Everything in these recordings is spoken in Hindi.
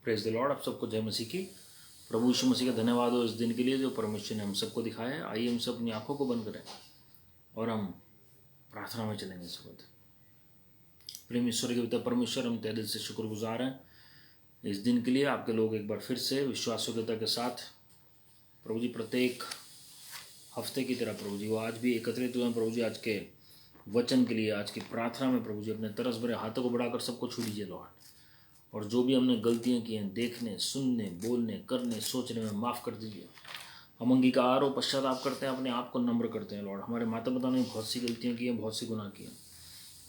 Praise the Lord. आप सबको जय मसीह की। प्रभु यीशु मसीह का धन्यवाद हो इस दिन के लिए जो परमेश्वर ने हम सबको दिखाया है। आइए हम सब अपनी आंखों को बंद करें और हम प्रार्थना में चलेंगे इस वक्त। प्रेम ईश्वर के पिता परमेश्वर, हम तहे दिल से शुक्रगुजार हैं इस दिन के लिए। आपके लोग एक बार फिर से विश्वासयोग्यता के साथ प्रभु जी प्रत्येक हफ्ते की तरह प्रभु जी वो आज भी एकत्रित हुए हैं प्रभु जी, आज के वचन के लिए, आज की प्रार्थना में प्रभु जी अपने तरस भरे हाथों को बढ़ाकर सबको छू लीजिए लॉर्ड। और जो भी हमने गलतियां की हैं देखने, सुनने, बोलने, करने, सोचने में, माफ़ कर दीजिए। हम अंगीकार और पश्चाताप करते हैं, अपने आप को नम्र करते हैं लॉर्ड। हमारे माता पिता ने बहुत सी गलतियां की हैं, बहुत सी गुनाह किए हैं,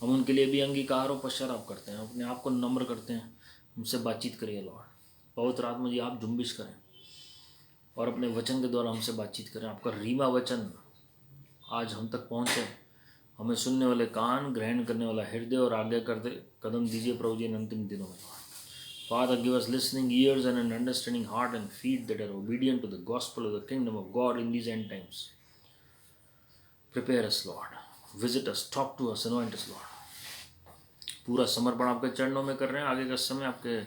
हम उनके लिए भी अंगीकार और पश्चाताप करते हैं, अपने आप को नम्र करते हैं। हमसे बातचीत करिए लॉर्ड। पवित्र आत्मा जी आप जुम्बिश करें और अपने वचन के द्वारा हमसे बातचीत करें। आपका रीमा वचन आज हम तक पहुँचे, हमें सुनने वाले कान, ग्रहण करने वाला हृदय और आज्ञा करते कदम दीजिए प्रभु जी इन अंतिम दिनों में। Father, give us listening ears and an understanding heart and feet that are obedient to the gospel of the kingdom of God in these end times. Prepare us, Lord. Visit us, talk to us, anoint us, Lord. पूरा समर्पण आपके चरणों में कर रहे हैं। आगे का समय आपके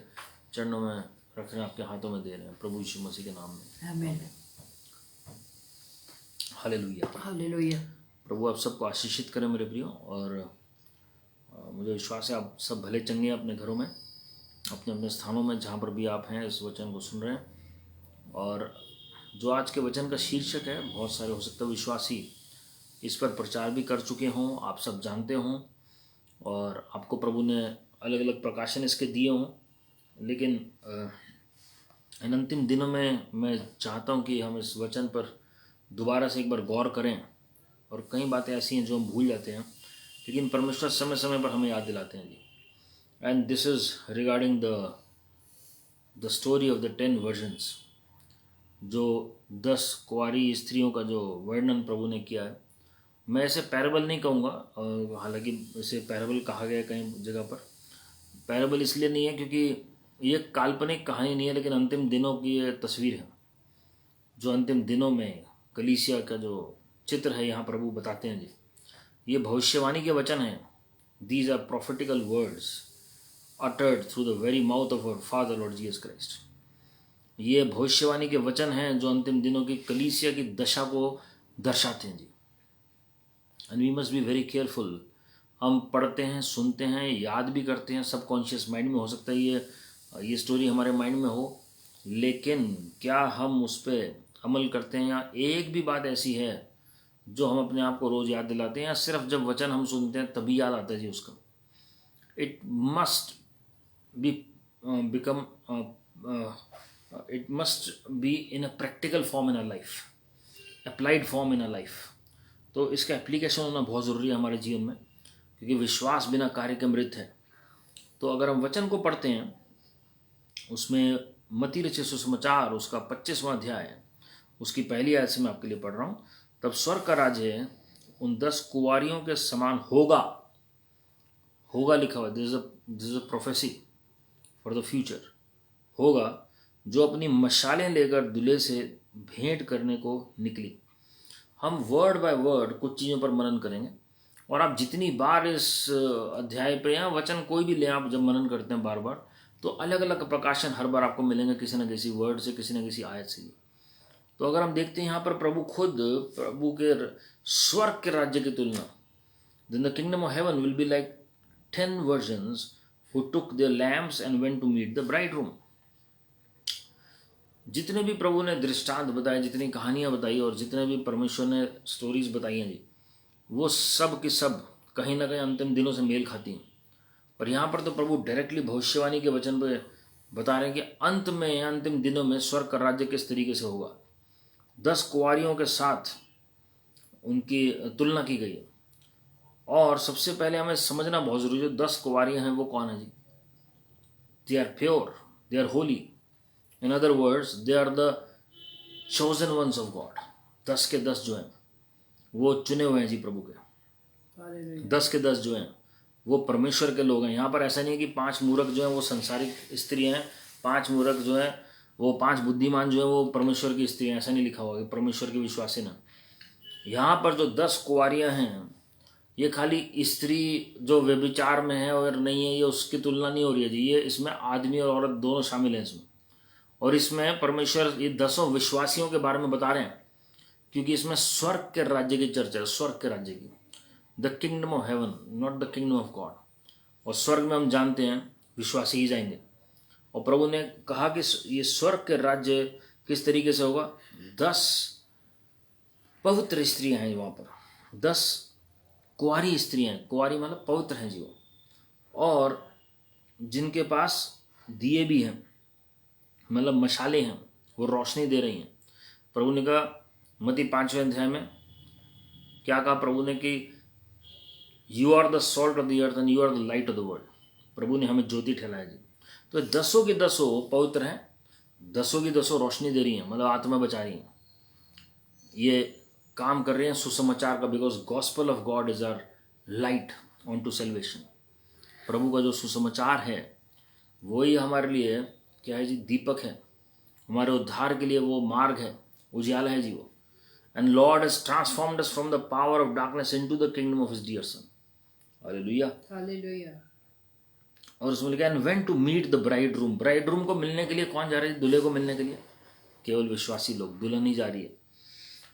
चरणों में रख रहे हैं, आपके हाथों में दे रहे हैं प्रभु यीशु मसीह के नाम में। आमीन। हालेलुया। हालेलुया। प्रभु आप सबको आशीषित करें मेरे प्रियो। और मुझे विश्वास है आप सब भले चंगे हैं अपने घरों में, अपने अपने स्थानों में, जहाँ पर भी आप हैं इस वचन को सुन रहे हैं। और जो आज के वचन का शीर्षक है, बहुत सारे हो सकते हैं विश्वासी इस पर प्रचार भी कर चुके हों, आप सब जानते हों और आपको प्रभु ने अलग अलग प्रकाशन इसके दिए हों। लेकिन इन अंतिम दिनों में मैं चाहता हूं कि हम इस वचन पर दोबारा से एक बार गौर करें। और कई बातें ऐसी हैं जो हम भूल जाते हैं, लेकिन परमेश्वर समय समय पर हमें याद दिलाते हैं जी। And this is regarding the story of the 10 virgins, जो 10 कुंवारी स्त्रियों का जो वर्णन प्रभु ने किया है। मैं इसे पैराबल नहीं कहूँगा, हालांकि इसे पैराबल कहा गया है कई जगह पर। पैराबल इसलिए नहीं है क्योंकि ये काल्पनिक कहानी नहीं है, लेकिन अंतिम दिनों की ये तस्वीर है। जो अंतिम दिनों में कलीसिया का जो चित्र है यहाँ प्रभु बताते हैं जी। ये भविष्यवाणी के वचन हैं। These are prophetical words uttered through the very mouth of our Father Lord Jesus Christ. ये भविष्यवाणी के वचन हैं जो अंतिम दिनों की कलीसिया की दशा को दर्शाते हैं जी। And we must be very careful. हम पढ़ते हैं, सुनते हैं, याद भी करते हैं, सबकॉन्शियस माइंड में हो सकता है ये स्टोरी हमारे माइंड में हो, लेकिन क्या हम उस पर अमल करते हैं? या एक भी बात ऐसी है जो हम अपने आप को रोज़ याद दिलाते हैं, या सिर्फ जब वचन हम सुनते हैं तभी याद आता है जी उसका? It must be it must be in a practical form in our life, applied form in our life. तो इसका एप्लीकेशन होना बहुत ज़रूरी है हमारे जीवन में, क्योंकि विश्वास बिना कार्य के मृत है। तो अगर हम वचन को पढ़ते हैं, उसमें मत्ती रचित सुसमाचार उसका 25वां अध्याय है, उसकी पहली आयत से मैं आपके लिए पढ़ रहा हूँ। तब स्वर्ग का राज्य उन 10 कुंवारियों के समान होगा। होगा लिखा हुआ, this is a prophecy for the future. होगा जो अपनी मशालें लेकर दूल्हे से भेंट करने को निकली। हम वर्ड बाय वर्ड कुछ चीज़ों पर मनन करेंगे, और आप जितनी बार इस अध्याय पर या वचन कोई भी ले, आप जब मनन करते हैं बार बार, तो अलग अलग प्रकाशन हर बार आपको मिलेंगे, किसी न किसी वर्ड से, किसी न किसी आयत से। तो अगर हम देखते हैं यहाँ पर प्रभु खुद, प्रभु के स्वर्ग के राज्य की तुलना, then the kingdom of heaven will be like 10 virgins who took their lamps and went to meet the bridegroom. जितने भी प्रभु ने दृष्टांत बताए, जितनी कहानियां बताई और जितने भी परमेश्वर ने स्टोरीज बताई हैं जी, वो सब की सब कहीं ना कहीं अंतिम दिनों से मेल खाती हैं। पर यहाँ पर तो प्रभु डायरेक्टली भविष्यवाणी के वचन पे बता रहे हैं कि अंत में, अंतिम दिनों में स्वर्ग का राज्य किस तरीके से होगा। 10 कुंवारियों के साथ उनकी तुलना की गई है। और सबसे पहले हमें समझना बहुत जरूरी है, जो 10 कुंवारियां हैं वो कौन है जी? They are pure, they are holy. In other words, they are the chosen ones of God. 10 के 10 जो हैं वो चुने हुए हैं जी प्रभु के। 10 के 10 जो हैं वो परमेश्वर के लोग हैं। यहाँ पर ऐसा नहीं है कि 5 मूर्ख जो हैं वो संसारिक स्त्रियाँ हैं, 5 मूर्ख जो हैं वो 5 बुद्धिमान जो हैं वो परमेश्वर की स्त्रियाँ। ऐसा नहीं लिखा हुआ कि परमेश्वर के विश्वासी ना। यहाँ पर जो 10 कुंवारियाँ हैं ये खाली स्त्री जो व्यभिचार में है और नहीं है, ये उसकी तुलना नहीं हो रही है जी। ये इसमें आदमी और औरत दोनों शामिल हैं इसमें। और इसमें परमेश्वर ये 10 विश्वासियों के बारे में बता रहे हैं, क्योंकि इसमें स्वर्ग के राज्य की चर्चा है, स्वर्ग के राज्य की, the kingdom of haven, not the kingdom of God. और स्वर्ग में हम जानते हैं विश्वासी ही जाएंगे। और प्रभु ने कहा कि ये स्वर्ग के राज्य किस तरीके से होगा। 10 पवित्र स्त्रियां हैं वहाँ पर, 10 कुंवारी स्त्रियां, कुंवारी मतलब पवित्र हैं जी वो, और जिनके पास दिए भी हैं, मतलब मशाले हैं, वो रोशनी दे रही हैं। प्रभु ने कहा मत्ती 5वें अध्याय में क्या कहा प्रभु ने कि you are the salt of the earth and you are the light of the world. प्रभु ने हमें ज्योति ठहराया जी। तो 10 की 10 पवित्र हैं, 10 की 10 रोशनी दे रही हैं, मतलब आत्मा बचा रही हैं, ये काम कर रहे हैं सुसमाचार का। Because gospel of God is our light on to salvation. प्रभु का जो सुसमाचार है वही हमारे लिए क्या है जी, दीपक है, हमारे उद्धार के लिए वो मार्ग है, उजियाला है जी वो। And lord has transformed us from the power of darkness into the kingdom of his dear son. Hallelujah, hallelujah. और उसमें लिखा है and went to meet the bride room. Bride room को मिलने के लिए कौन जा रहा है? दूल्हे को मिलने के लिए केवल विश्वासी लोग, दुल्हन ही जा रही है।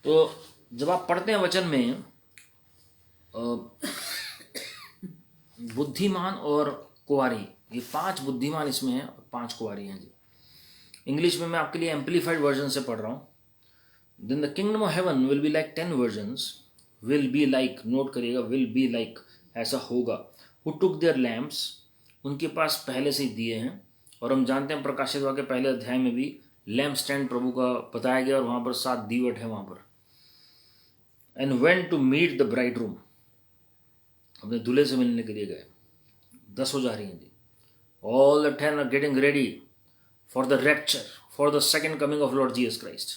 तो जब आप पढ़ते हैं वचन में बुद्धिमान और कुंवारी, ये 5 बुद्धिमान इसमें हैं और 5 कुंवारी हैं जी। इंग्लिश में मैं आपके लिए एम्पलीफाइड वर्जन से पढ़ रहा हूँ। Then the kingdom of heaven will be like 10 virgins, will be like, note करिएगा, विल बी लाइक, ऐसा होगा, हु टुक देयर लैम्प्स, उनके पास पहले से ही दिए हैं। और हम जानते हैं प्रकाशित वाक्य पहले अध्याय में भी लैम्प स्टैंड प्रभु का बताया गया और वहाँ पर 7 दीवट है वहाँ पर। And went to meet the bride room, अपने दूल्हे से मिलने के लिए गए। 10 हो जा रही हैं जी। All the 10 are getting ready for the rapture, for the second coming of Lord Jesus Christ.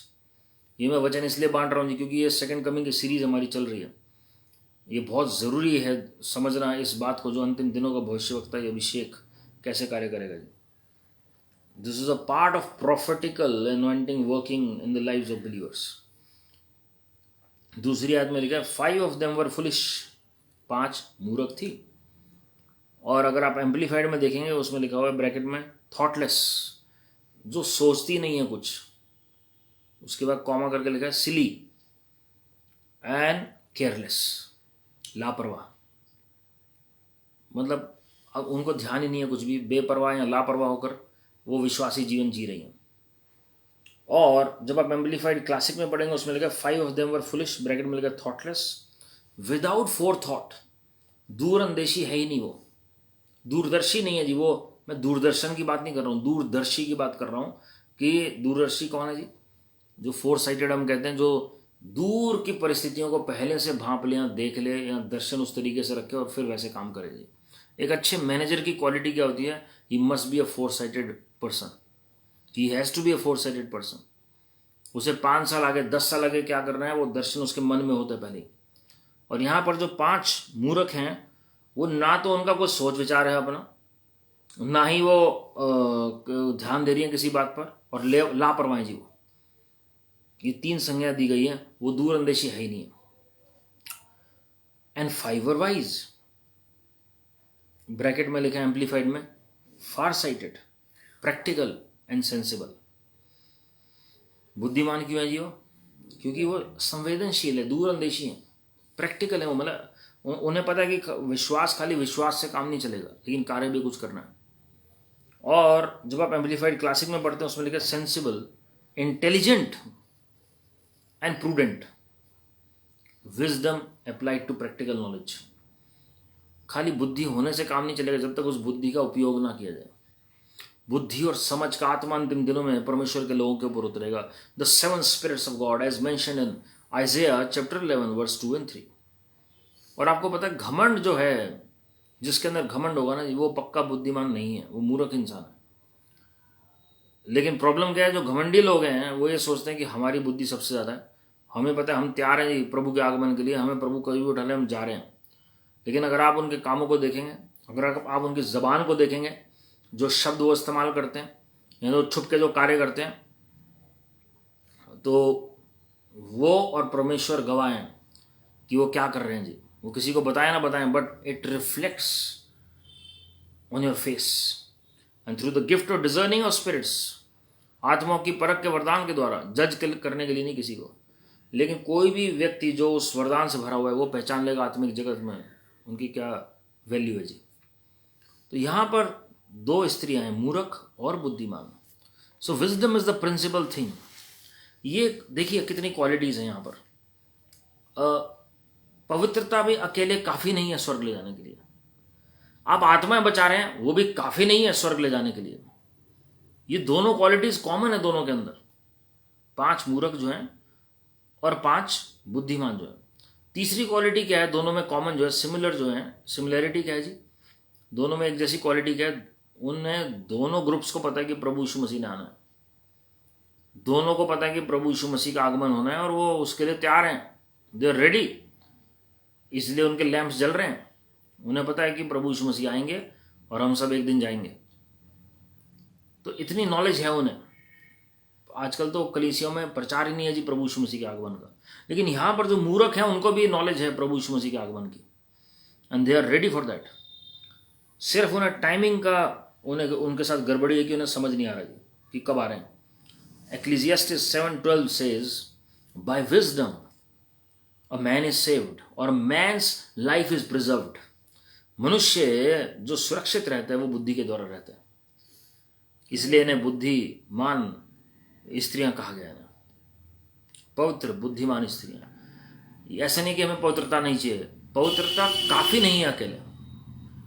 ये मैं वचन इसलिए बांट रहा हूँ जी क्योंकि ये सेकेंड कमिंग की सीरीज हमारी चल रही है। ये बहुत ज़रूरी है समझना इस बात को, जो अंतिम दिनों का भविष्यवक्ता ये अभिषेक कैसे कार्य करेगा जी। This is a part of prophetical anointing working in the lives of believers. दूसरी आयत में लिखा है 5 ऑफ देम वर फुलिश, 5 मूर्ख थी। और अगर आप एम्पलीफाइड में देखेंगे उसमें लिखा हुआ है ब्रैकेट में थॉटलेस, जो सोचती नहीं है कुछ। उसके बाद कॉमा करके लिखा है सिली एंड केयरलेस, लापरवाह, मतलब अब उनको ध्यान ही नहीं है कुछ भी, बेपरवाह या लापरवाह होकर वो विश्वासी जीवन जी रही हैं। और जब आप एम्पलीफाइड क्लासिक में पढ़ेंगे उसमें लिखा 5 of them were foolish, bracket में लिखा थॉटलेस, विदाउट फोरथॉट, दूरअंदेशी है ही नहीं वो, दूरदर्शी नहीं है जी वो। मैं दूरदर्शन की बात नहीं कर रहा हूँ, दूरदर्शी की बात कर रहा हूँ। कि दूरदर्शी कौन है जी? जो 4 साइटेड हम कहते हैं, जो दूर की परिस्थितियों को पहले से भांप ले या देख ले या दर्शन उस तरीके से रखे और फिर वैसे काम करे जी। एक अच्छे मैनेजर की क्वालिटी क्या होती है? He must be a 4 sighted person, he has to be a 4 sighted person. उसे 5 साल आगे 10 साल आगे क्या करना है वो दर्शन उसके मन में होता है पहले। और यहाँ पर जो 5 मूर्ख हैं वो ना तो उनका कोई सोच विचार है अपना, ना ही वो ध्यान दे रही हैं किसी बात पर, और लापरवाह जी वो। ये 3 संज्ञा दी गई है, वो दूरअंदेशी है ही नहीं है। एंड 5 वर वाइज, ब्रैकेट में लिखा है एम्पलीफाइड में फार साइटेड, प्रैक्टिकल एंड सेंसिबल। बुद्धिमान क्यों है जी वो? क्योंकि वो संवेदनशील है, दूरअंदेशी है, प्रैक्टिकल है वो। मतलब उन्हें पता है कि विश्वास खाली विश्वास से काम नहीं चलेगा, लेकिन कार्य भी कुछ करना है। और जब आप एम्पलीफाइड क्लासिक में पढ़ते हैं उसमें लिखा sensible, intelligent and prudent, wisdom applied to practical knowledge. खाली बुद्धि होने से काम नहीं चलेगा जब तक उस बुद्धि का उपयोग ना किया जाए। बुद्धि और समझ का आत्मा अंतिम दिनों में परमेश्वर के लोगों के ऊपर उतरेगा। The 7 spirits of God as mentioned in Isaiah chapter 11 verse 2 and 3। और आपको पता है घमंड जो है, जिसके अंदर घमंड होगा ना, वो पक्का बुद्धिमान नहीं है, वो मूर्ख इंसान है। लेकिन प्रॉब्लम क्या है, जो घमंडी लोग हैं वो ये सोचते हैं कि हमारी बुद्धि सबसे ज़्यादा है, हमें पता है, हम तैयार हैं प्रभु के आगमन के लिए, हमें प्रभु कभी भी उठा ले, हम जा रहे हैं। लेकिन अगर आप उनके कामों को देखेंगे, अगर आप उनकी ज़बान को देखेंगे, जो शब्द वो इस्तेमाल करते हैं या तो छुप के जो कार्य करते हैं, तो वो और परमेश्वर गवाह हैं कि वो क्या कर रहे हैं जी। वो किसी को बताएं ना बताएं, but it reflects on your face and through the gift of discerning of spirits, आत्माओं की परख के वरदान के द्वारा, जज करने के लिए नहीं किसी को, लेकिन कोई भी व्यक्ति जो उस वरदान से भरा हुआ है वो पहचान लेगा आत्मिक जगत में उनकी क्या वैल्यू है जी। तो यहाँ पर दो स्त्रियां हैं, मूर्ख और बुद्धिमान। So wisdom is the principal thing. ये देखिए कितनी क्वालिटीज हैं यहाँ पर। पवित्रता भी अकेले काफी नहीं है स्वर्ग ले जाने के लिए। आप आत्माएं बचा रहे हैं वो भी काफी नहीं है स्वर्ग ले जाने के लिए। ये दोनों क्वालिटीज कॉमन है दोनों के अंदर, 5 मूर्ख जो हैं और 5 बुद्धिमान जो है। तीसरी क्वालिटी क्या है दोनों में कॉमन जो है, सिमिलर जो है, सिमिलैरिटी क्या है जी, दोनों में एक जैसी क्वालिटी क्या है, उन्हें दोनों ग्रुप्स को पता है कि प्रभु यीशु मसीह ने आना है, दोनों को पता है कि प्रभु यीशु मसीह का आगमन होना है और वो उसके लिए तैयार हैं, दे आर रेडी, इसलिए उनके लैंप्स जल रहे हैं। उन्हें पता है कि प्रभु यीशु मसीह आएंगे और हम सब एक दिन जाएंगे। तो इतनी नॉलेज है उन्हें। आजकल तो कलीसियों में प्रचार ही नहीं है जी प्रभु यीशु मसीह के आगमन का, लेकिन यहाँ पर जो मूर्ख हैं उनको भी नॉलेज है प्रभु यीशु मसीह के आगमन की, and they are ready for that. सिर्फ उन्हें टाइमिंग का उनके साथ गड़बड़ी है कि उन्हें समझ नहीं आ रहा है कि कब आ रहे हैं। Ecclesiastes 7:12 says, by wisdom a man is saved और man's life is preserved। मनुष्य जो सुरक्षित रहता है वो बुद्धि के द्वारा रहता है, इसलिए इन्हें बुद्धिमान स्त्रियां कहा गया है, पवित्र बुद्धिमान स्त्रियां। ऐसे नहीं कि हमें पवित्रता नहीं चाहिए, पवित्रता काफी नहीं है अकेले।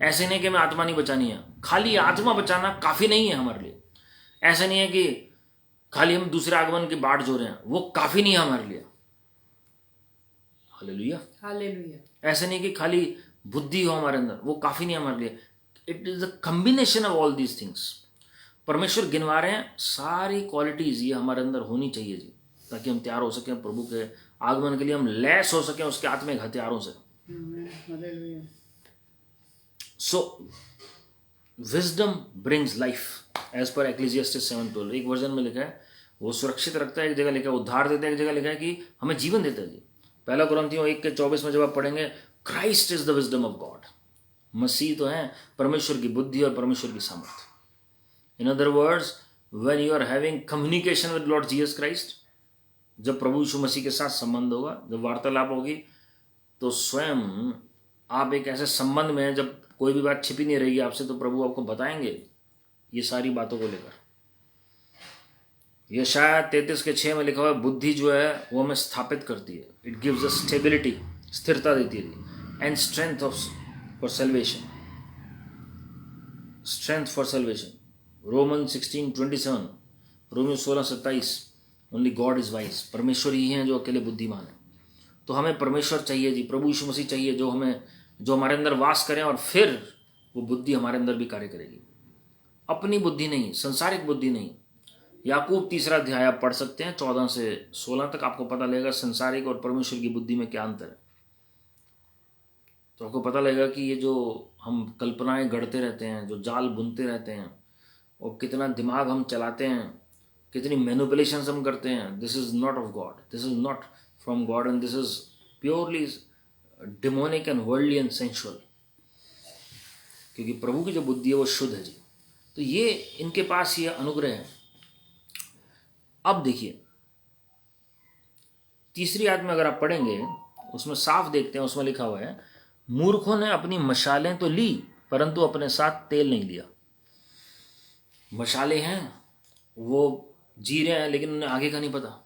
ऐसे नहीं कि हमें आत्मा नहीं बचानी है, खाली आत्मा बचाना काफी नहीं है हमारे लिए। ऐसे नहीं है कि खाली हम दूसरे आगमन की बाट जो रहे हैं वो काफी नहीं है हमारे लिए। Hallelujah hallelujah. ऐसे नहीं कि खाली बुद्धि हो हमारे अंदर वो काफी नहीं है हमारे लिए। It is a combination of all these things. परमेश्वर गिनवा रहे हैं सारी क्वालिटीज ये हमारे अंदर होनी चाहिए जी, ताकि हम तैयार हो सकें प्रभु के आगमन के लिए, हम लैस हो सकें उसके आत्मिक हथियारों से। So wisdom brings life as per Ecclesiastes 7:12। एक वर्जन में लिखा है वो सुरक्षित रखता है, एक जगह लिखा है उद्धार देता है, एक जगह लिखा है कि हमें जीवन देता है जी। 1 कुरिन्थियों 1:24 में जब आप पढ़ेंगे, Christ is the wisdom of God. मसीह तो है परमेश्वर की बुद्धि और परमेश्वर की सामर्थ। In other words, when you are having communication with Lord Jesus Christ, जब प्रभु यीशु मसीह के साथ संबंध होगा, जब वार्तालाप होगी, तो स्वयं आप एक ऐसे संबंध में हैं जब कोई भी बात छिपी नहीं रहेगी आपसे, तो प्रभु आपको बताएंगे ये सारी बातों को लेकर। यशायाह 33:6 में लिखा हुआ है, बुद्धि जो है वो हमें स्थापित करती है, इट गिव्स अ स्टेबिलिटी, स्थिरता देती है, and strength for salvation, strength for salvation. Roman 16:27, Romeo 16:27, only God is wise. परमेश्वर ही है जो अकेले बुद्धिमान है। तो हमें परमेश्वर चाहिए जी, प्रभु यीशु मसीह चाहिए जो हमारे अंदर वास करें, और फिर वो बुद्धि हमारे अंदर भी कार्य करेगी। अपनी बुद्धि नहीं, संसारिक बुद्धि नहीं। याकूब 3 अध्याय आप पढ़ सकते हैं, 14 से 16 तक आपको पता लगेगा संसारिक और परमेश्वर की बुद्धि में क्या अंतर है। तो आपको पता लगेगा कि ये जो हम कल्पनाएं गढ़ते रहते हैं, जो जाल बुनते रहते हैं, और कितना दिमाग हम चलाते हैं, कितनी मैनिपुलेशंस हम करते हैं, this is not of God, this is not from God, and this is purely demonic and worldly and sensual. क्योंकि प्रभु की जो बुद्धि है वो शुद्ध है जी। तो ये इनके पास ये अनुग्रह है। अब देखिए तीसरी आयत में अगर आप पढ़ेंगे, उसमें साफ देखते हैं, उसमें लिखा हुआ है, मूर्खों ने अपनी मशालें तो ली परंतु अपने साथ तेल नहीं लिया। मशाले हैं, वो जी रहे हैं, लेकिन उन्हें आगे का नहीं पता।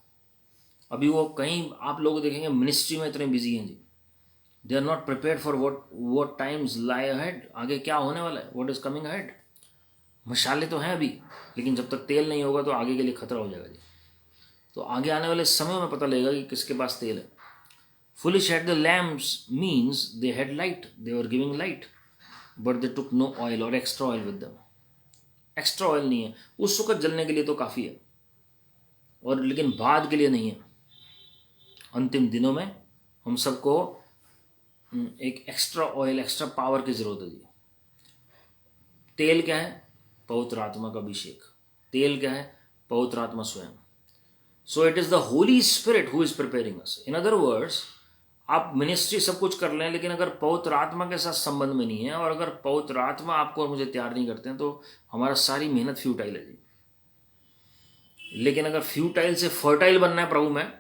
अभी वो कहीं आप लोग देखेंगे मिनिस्ट्री में इतने बिजी हैं जी, they are not prepared for what times lie ahead, आगे क्या होने वाला है, what इज कमिंग अहेड। मशाले तो हैं अभी, लेकिन जब तक तेल नहीं होगा तो आगे के लिए खतरा हो जाएगा जी। तो आगे आने वाले समय में पता लगेगा कि किसके पास तेल है। Foolish had the lamps means they had light, they were giving light, but they took no oil or extra oil with them. Extra oil नहीं है, उस वक्त जलने के लिए तो काफ़ी है, और लेकिन बाद के लिए नहीं है। अंतिम दिनों में हम सबको एक एक्स्ट्रा ऑयल, एक्स्ट्रा पावर की जरूरत है जी। तेल क्या है? पवित्र आत्मा का अभिषेक। तेल क्या है? पवित्र आत्मा स्वयं। So it is the Holy spirit who is preparing us. In other words, आप मिनिस्ट्री सब कुछ कर लें, लेकिन अगर पवित्र आत्मा के साथ संबंध में नहीं है, और अगर पवित्र आत्मा आपको और मुझे तैयार नहीं करते हैं, तो हमारा सारी मेहनत फ्यूटाइल है जी। लेकिन अगर फ्यूटाइल से फर्टाइल बनना है प्रभु में,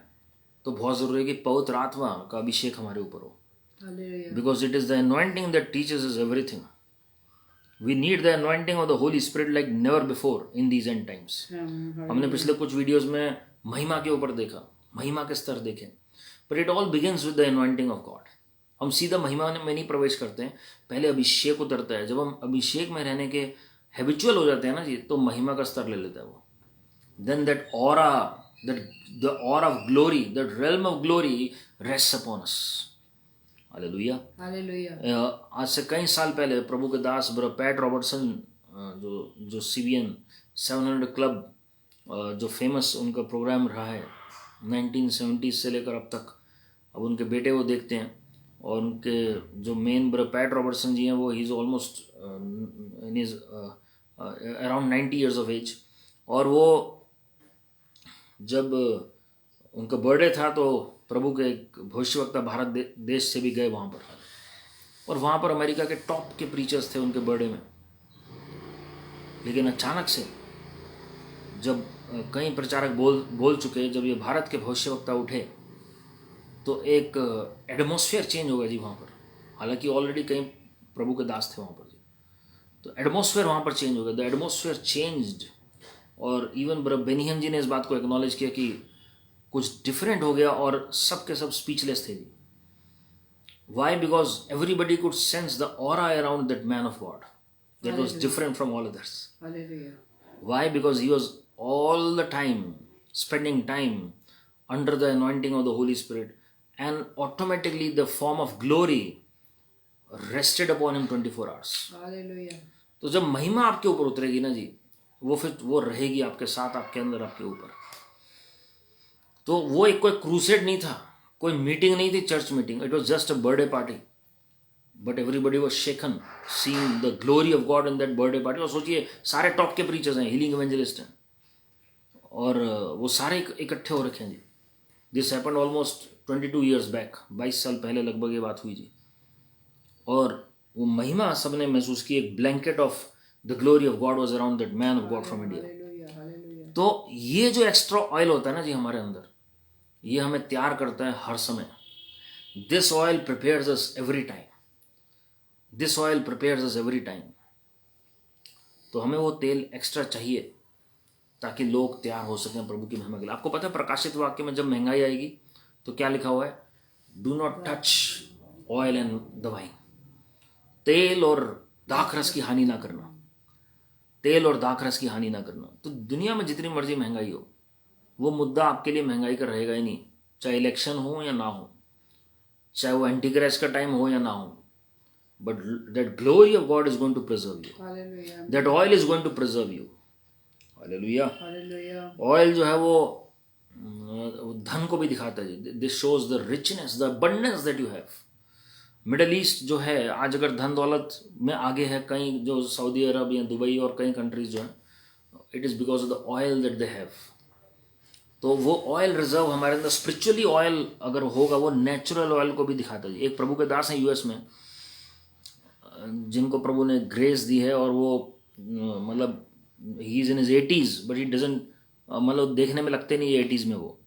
तो बहुत जरूरी है कि पवित्र आत्मा का अभिषेक हमारे ऊपर हो, because it is the anointing that teaches us everything. We need the anointing of the Holy Spirit like never before in these end times. हमने पिछले कुछ वीडियोस में महिमा के ऊपर देखा, महिमा के स्तर देखे, but it all begins with the anointing of God. हम सीधा महिमा में नहीं प्रवेश करते हैं, पहले अभिषेक उतरता है। जब हम अभिषेक में रहने के हैबिचुअल हो जाते हैं ना जी, तो महिमा का स्तर ले लेता है वो। Then that aura, that the aura of glory, that realm of glory rest upon us. Hallelujah, hallelujah. आज से कई साल पहले प्रभु के दास ब्रदर पैट रॉबर्टसन, जो CBN 700 क्लब, जो फेमस उनका प्रोग्राम रहा है 1970 से लेकर अब तक, अब उनके बेटे वो देखते हैं, और उनके जो main brother Pat Robertson ji हैं, वो ही is almost in is around 90 years of age. और वो जब उनका बर्थडे था, तो प्रभु के एक भविष्यवक्ता भारत देश से भी गए वहाँ पर, और वहाँ पर अमेरिका के टॉप के प्रीचर्स थे उनके बर्थडे में। लेकिन अचानक से जब कई प्रचारक बोल चुके, जब ये भारत के भविष्यवक्ता उठे, तो एक एटमॉस्फेयर चेंज हो गया जी वहाँ पर। हालांकि ऑलरेडी कई प्रभु के दास थे वहाँ पर जी, तो एटमॉस्फेयर वहाँ पर चेंज हो गया। द एटमॉस्फेयर चेंज्ड, और इवन ब्रदर बेनिहन जी ने इस बात को एक्नॉलेज किया कि कुछ डिफरेंट हो गया, और सब के सब स्पीचलेस थे जी। Why? Because everybody could sense the aura around that man of God that was different from all others. Hallelujah. Why? Because he was all the time spending time under the anointing of the Holy Spirit, and automatically the form of glory rested upon him 24 hours. Hallelujah. तो जब महिमा आपके ऊपर उतरेगी ना जी, वो फिर वो रहेगी आपके साथ, आपके अंदर, आपके ऊपर। तो वो एक कोई क्रूसेड नहीं था, कोई मीटिंग नहीं थी, church meeting. It was just a birthday party, but everybody was shaken seeing the glory of God in that birthday party. और सोचिए, सारे टॉप के प्रीचर्स हैं, हीलिंग इवेंजलिस्ट हैं, और वो सारे इकट्ठे हो रखे हैं जी। This happened almost 22 years back, 22 साल पहले लगभग ये बात हुई जी। और वो महिमा सबने महसूस की, एक blanket of the glory of God was around that man of God from India. तो ये जो एक्स्ट्रा ऑयल होता है ना जी हमारे अंदर, ये हमें तैयार करता है हर समय। This oil prepares us every time, this oil prepares us every time. तो हमें वो तेल एक्स्ट्रा चाहिए ताकि लोग तैयार हो सकें प्रभु की महिमा के लिए। आपको पता है प्रकाशित वाक्य में जब महंगाई आएगी तो क्या लिखा हुआ है? Do not touch oil and the wine. तेल और दाखरस की हानि ना करना, तेल और दाखरस की हानि ना करना। तो दुनिया में जितनी मर्जी महंगाई हो, वो मुद्दा आपके लिए महंगाई का रहेगा ही नहीं, चाहे इलेक्शन हो या ना हो, चाहे वो एंटीक्राइस्ट का टाइम हो या ना हो। But that glory of God is going to preserve you. Hallelujah. That oil is going to preserve you. Hallelujah. Hallelujah. Oil जो है वो धन को भी दिखाता है। This shows the richness, the abundance that you have. Middle east जो है आज अगर धन दौलत में आगे है, कई जो सऊदी अरब या दुबई और कई कंट्रीज जो हैं, it is because of the oil that they have. तो वो ऑयल रिजर्व हमारे अंदर, स्पिरिचुअली ऑयल अगर होगा, वो नेचुरल ऑयल को भी दिखाता है। एक प्रभु के दास हैं US में, जिनको प्रभु ने ग्रेस दी है, और वो मतलब he is in his 80s, but he doesn't, मतलब देखने में लगते नहीं 80s में वो,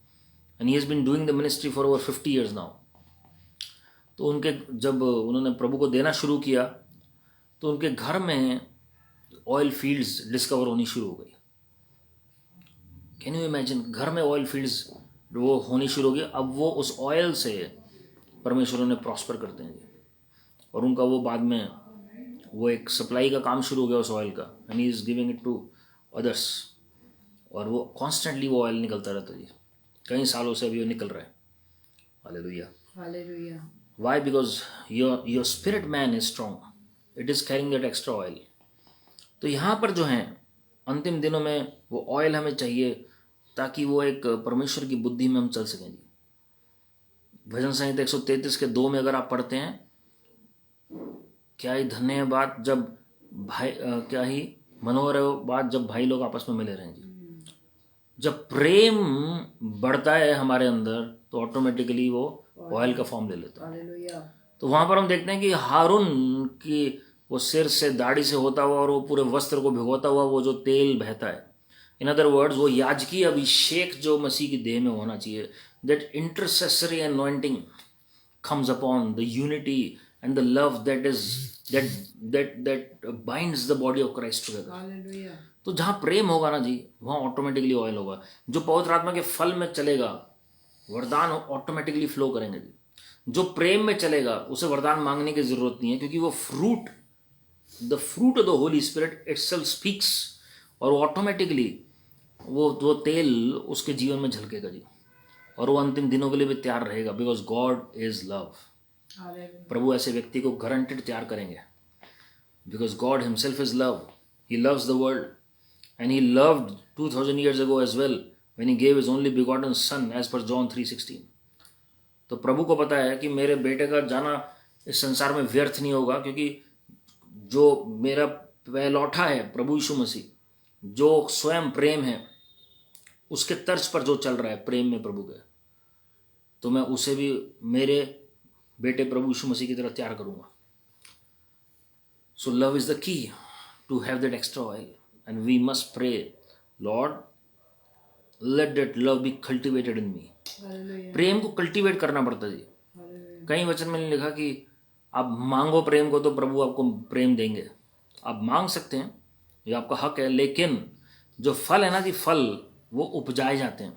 and he has been doing the ministry for over 50 years now. तो उनके जब उन्होंने प्रभु को देना शुरू किया, तो उनके घर में ऑयल फील्ड्स डिस्कवर होनी शुरू हो गई। Can you imagine? घर में ऑयल फील्ड्स वो होनी शुरू हो गई। अब वो उस ऑयल से परमेश्वर उन्हें प्रॉस्पर करते हैं, और उनका वो बाद में वो एक सप्लाई का काम शुरू हो गया उस ऑयल का, and he is giving it to others, और वो कॉन्स्टेंटली वो ऑयल निकलता रहता है जी। कई सालों से अभी वो निकल रहा है। Hallelujah, hallelujah. Why? Because your spirit man is strong, it is carrying that extra oil. तो यहाँ पर जो है अंतिम दिनों में वो ऑयल हमें चाहिए, ताकि वो एक परमेश्वर की बुद्धि में हम चल सकें जी। भजन संहिता 133 के 2 में अगर आप पढ़ते हैं, क्या ही धन्य है बात जब भाई, क्या ही मनोहर है बात जब भाई लोग आपस में मिले रहें जी। जब प्रेम बढ़ता है हमारे अंदर, तो ऑटोमेटिकली वो ऑयल का फॉर्म ले लेता है। हालेलुया। तो वहां पर हम देखते हैं कि हारून की वो सिर से दाढ़ी से होता हुआ और वो पूरे वस्त्र को भिगोता हुआ वो जो तेल बहता है, इन अदर वर्ड्स वो याजकी अभिषेक जो मसीह की देह में होना चाहिए, that intercessory anointing comes upon the unity and the love that binds the body of Christ together. Hallelujah. तो जहां प्रेम होगा ना जी, वहां ऑटोमेटिकली ऑयल होगा। जो पवित्र आत्मा के फल में चलेगा, वरदान ऑटोमेटिकली फ्लो करेंगे जी। जो प्रेम में चलेगा उसे वरदान मांगने की जरूरत नहीं है, क्योंकि वो the fruit of the Holy spirit itself speaks, और ऑटोमेटिकली वो तेल उसके जीवन में झलकेगा जी, और वो अंतिम दिनों के लिए भी तैयार रहेगा, बिकॉज गॉड इज लव। प्रभु ऐसे व्यक्ति को गारंटेड तैयार करेंगे, because God himself is love. He loves the world and he loved 2000 years ago as well when he gave his only begotten son as per John 3:16. तो प्रभु को पता है कि मेरे बेटे का जाना इस संसार में व्यर्थ नहीं होगा, क्योंकि जो मेरा पहलौठा है प्रभु यीशु मसीह, जो स्वयं प्रेम है, उसके तर्ज पर जो चल रहा है प्रेम में प्रभु के, तो मैं उसे भी मेरे बेटे प्रभु यीशु मसीह की तरह तैयार करूंगा। So love is the key to have that extra oil, and we must pray, Lord let that love be cultivated in me. प्रेम को कल्टिवेट करना पड़ता है जी। कई वचन में लिखा कि आप मांगो प्रेम को तो प्रभु आपको प्रेम देंगे। आप मांग सकते हैं, ये आपका हक है, लेकिन जो फल है ना जी, फल वो उपजाए जाते हैं,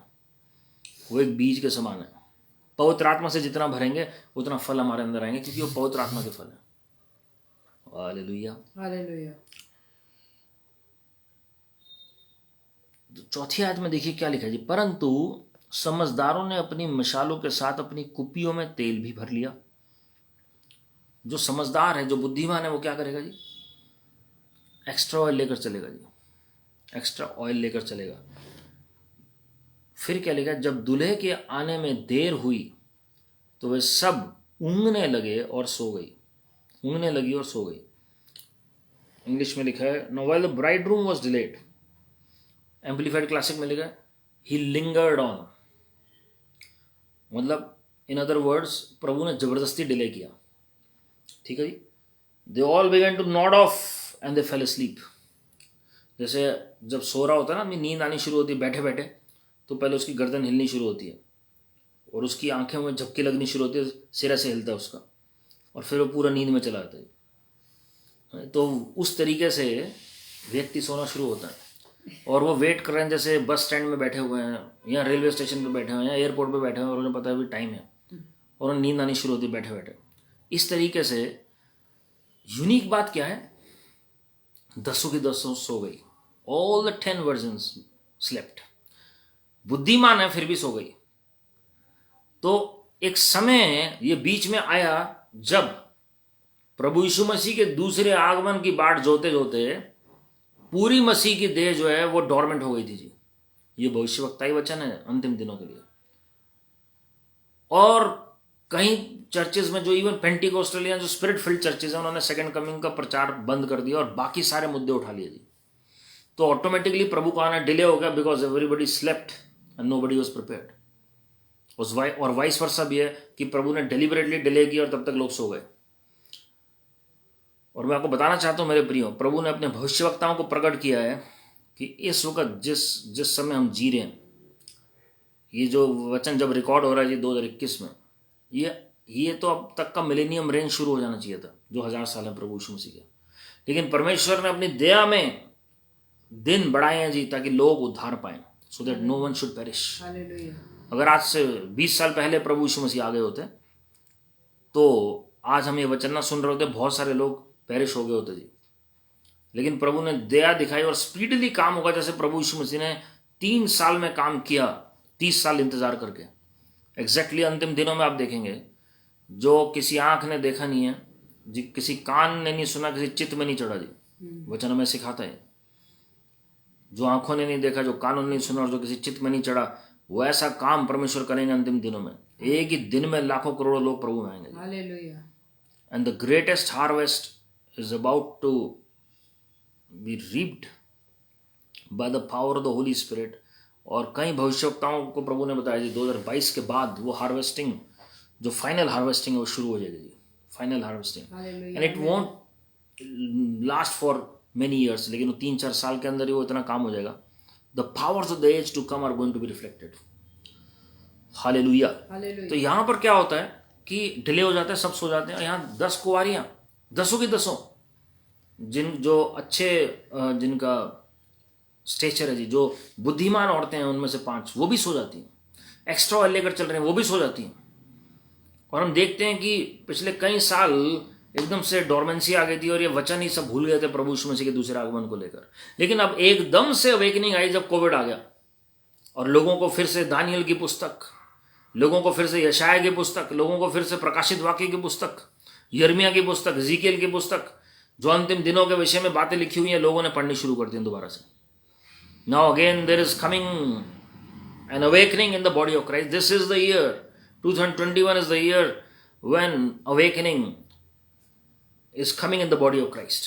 वो एक बीज के समान है। पवित्र आत्मा से जितना भरेंगे उतना फल हमारे अंदर आएंगे, क्योंकि वो पवित्र आत्मा के फल है। Hallelujah, hallelujah. चौथी आयत में देखिए क्या लिखा है जी, परंतु समझदारों ने अपनी मशालों के साथ अपनी कुपियों में तेल भी भर लिया। जो समझदार है, जो बुद्धिमान है, वो क्या करेगा जी, एक्स्ट्रा ऑयल लेकर चलेगा जी, एक्स्ट्रा ऑयल लेकर चलेगा। फिर क्या लिखा, जब दूल्हे के आने में देर हुई तो वे सब ऊँघने लगे और सो गई, ऊँघने लगी और सो गई। इंग्लिश में लिखा है, no while the bridegroom was delayed. Amplified classic में लिखा है, ही लिंगर्ड ऑन। मतलब इन अदर वर्ड्स प्रभु ने जबरदस्ती डिले किया। ठीक है जी। They all began to nod off and they fell asleep. जैसे जब सो रहा होता है ना, अपनी नींद आनी शुरू होती है बैठे बैठे, तो पहले उसकी गर्दन हिलनी शुरू होती है और उसकी आंखें में झपकी लगनी शुरू होती है, सिरा से हिलता है उसका, और फिर वो पूरा नींद में चला जाता है। तो उस तरीके से व्यक्ति सोना शुरू होता है, और वो वेट कर रहे हैं, जैसे बस स्टैंड में बैठे हुए हैं या रेलवे स्टेशन पे बैठे हुए हैं या एयरपोर्ट पे बैठे हुए हैं, और उन्हें पता है भी टाइम है, और उन्हें नींद आनी शुरू होती है बैठे बैठे। इस तरीके से यूनिक बात क्या है, 10 की 10 सो गई। All the 10 versions slept. बुद्धिमान है फिर भी सो गई। तो एक समय ये बीच में आया जब प्रभु यीशु मसीह के दूसरे आगमन की बाट जोते जोते पूरी मसीह की देह जो है वो डॉर्मेंट हो गई थी जी। ये भविष्यवक्ताई वचन है अंतिम दिनों के लिए। और कई चर्चेज में, जो इवन पेंटिकोस्टल या जो स्पिरिट फिल्ड चर्चेज हैं, उन्होंने सेकंड कमिंग का प्रचार बंद कर दिया और बाकी सारे मुद्दे उठा लिए जी। तो ऑटोमेटिकली प्रभु का आना डिले हो गया, because everybody slept and nobody was prepared. और वाइस वर्सा भी है कि प्रभु ने डिलिबरेटली डिले किया और तब तक लोग सो गए। और मैं आपको बताना चाहता हूं मेरे प्रियो, प्रभु ने अपने भविष्यवक्ताओं को प्रकट किया है कि इस वक्त जिस समय हम जी रहे हैं, ये जो वचन जब रिकॉर्ड हो रहा है जी 2021 में, ये तो अब तक का मिलेनियम रेंज शुरू हो जाना चाहिए था, जो 1000 साल है प्रभु यीशु मसीह के। लेकिन परमेश्वर ने अपनी दया में दिन बढ़ाए हैं जी, ताकि लोग उद्धार पाएं, so that no one should perish. अगर आज से 20 साल पहले प्रभु यीशु मसीह आ गए होते तो आज हम ये वचन ना सुन रहे होते, बहुत सारे लोग पेरिश हो गए होते जी। लेकिन प्रभु ने दया दिखाई और स्पीडली काम होगा। जैसे प्रभु यीशु मसीह ने 3 साल में काम किया, 30 साल इंतजार करके, एग्जैक्टली अंतिम दिनों में आप देखेंगे जो किसी आंख ने देखा नहीं है जी, किसी कान ने नहीं सुना, किसी चित्त में नहीं चढ़ा जी। वचन हमें सिखाता है, जो आंखों ने नहीं देखा, जो कानों ने नहीं सुना और जो किसी चित्त में नहीं चढ़ा, वो ऐसा काम परमेश्वर करेंगे अंतिम दिनों में। एक ही दिन में लाखों करोड़ों लोग प्रभु में आएंगे। Hallelujah. And the greatest harvest is about to be reaped by the power of the Holy Spirit. और कई भविष्यवक्ताओं को प्रभु ने बताया जी 2022 के बाद वो हार्वेस्टिंग जो फाइनल हार्वेस्टिंग है वो शुरू हो जाएगी जी, final harvesting, and it won't last for many years, लेकिन वो 3-4 साल के अंदर ही वो इतना काम हो जाएगा. The powers of the age to come are going to be reflected. Hallelujah. तो यहाँ पर क्या होता है कि डिले हो जाता है, सब सो जाते हैं. यहाँ 10 कुंवारियाँ, 10 की 10, जो अच्छे जिनका स्टेचर है जी, जो बुद्धिमान औरतें हैं उनमें से 5 वो भी सो जाती हैं. एक्स्ट्रा ऑयल लेकर चल रहे हैं वो भी सो जाती हैं. और हम देखते हैं कि पिछले कई साल एकदम से डोरमेंसी आ गई थी और ये वचन ही सब भूल गए थे प्रभु यीशु मसीह के दूसरे आगमन को लेकर. लेकिन अब एकदम से अवेकनिंग आई जब कोविड आ गया और लोगों को फिर से दानियल की पुस्तक, लोगों को फिर से यशाया की पुस्तक, लोगों को फिर से प्रकाशित वाक्य की पुस्तक, यिर्मयाह की पुस्तक, एजेकिएल की पुस्तक, जो अंतिम दिनों के विषय में बातें लिखी हुई हैं, लोगों ने पढ़नी शुरू कर दी दोबारा से. Now again there is coming an awakening in the body of Christ. This is the year 2021 is the year when awakening is coming in the body of Christ.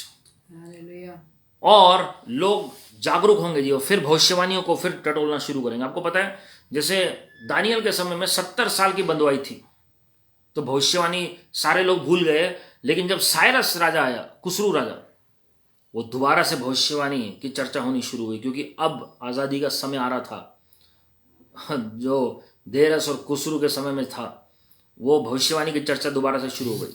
Hallelujah. और लोग जागरूक होंगे जी, और फिर भविष्यवाणियों को फिर टटोलना शुरू करेंगे. आपको पता है जैसे दानियल के समय में 70 साल की बंदवाई थी, तो भविष्यवाणी सारे लोग भूल गए. लेकिन जब साइरस राजा आया, कुसरू राजा, वो दोबारा से भविष्यवाणी की चर्चा होनी शुरू हुई, क्योंकि अब आज़ादी का समय आ रहा था. जो देरस और कुसरू के समय में था, वो भविष्यवाणी की चर्चा दोबारा से शुरू हो गई,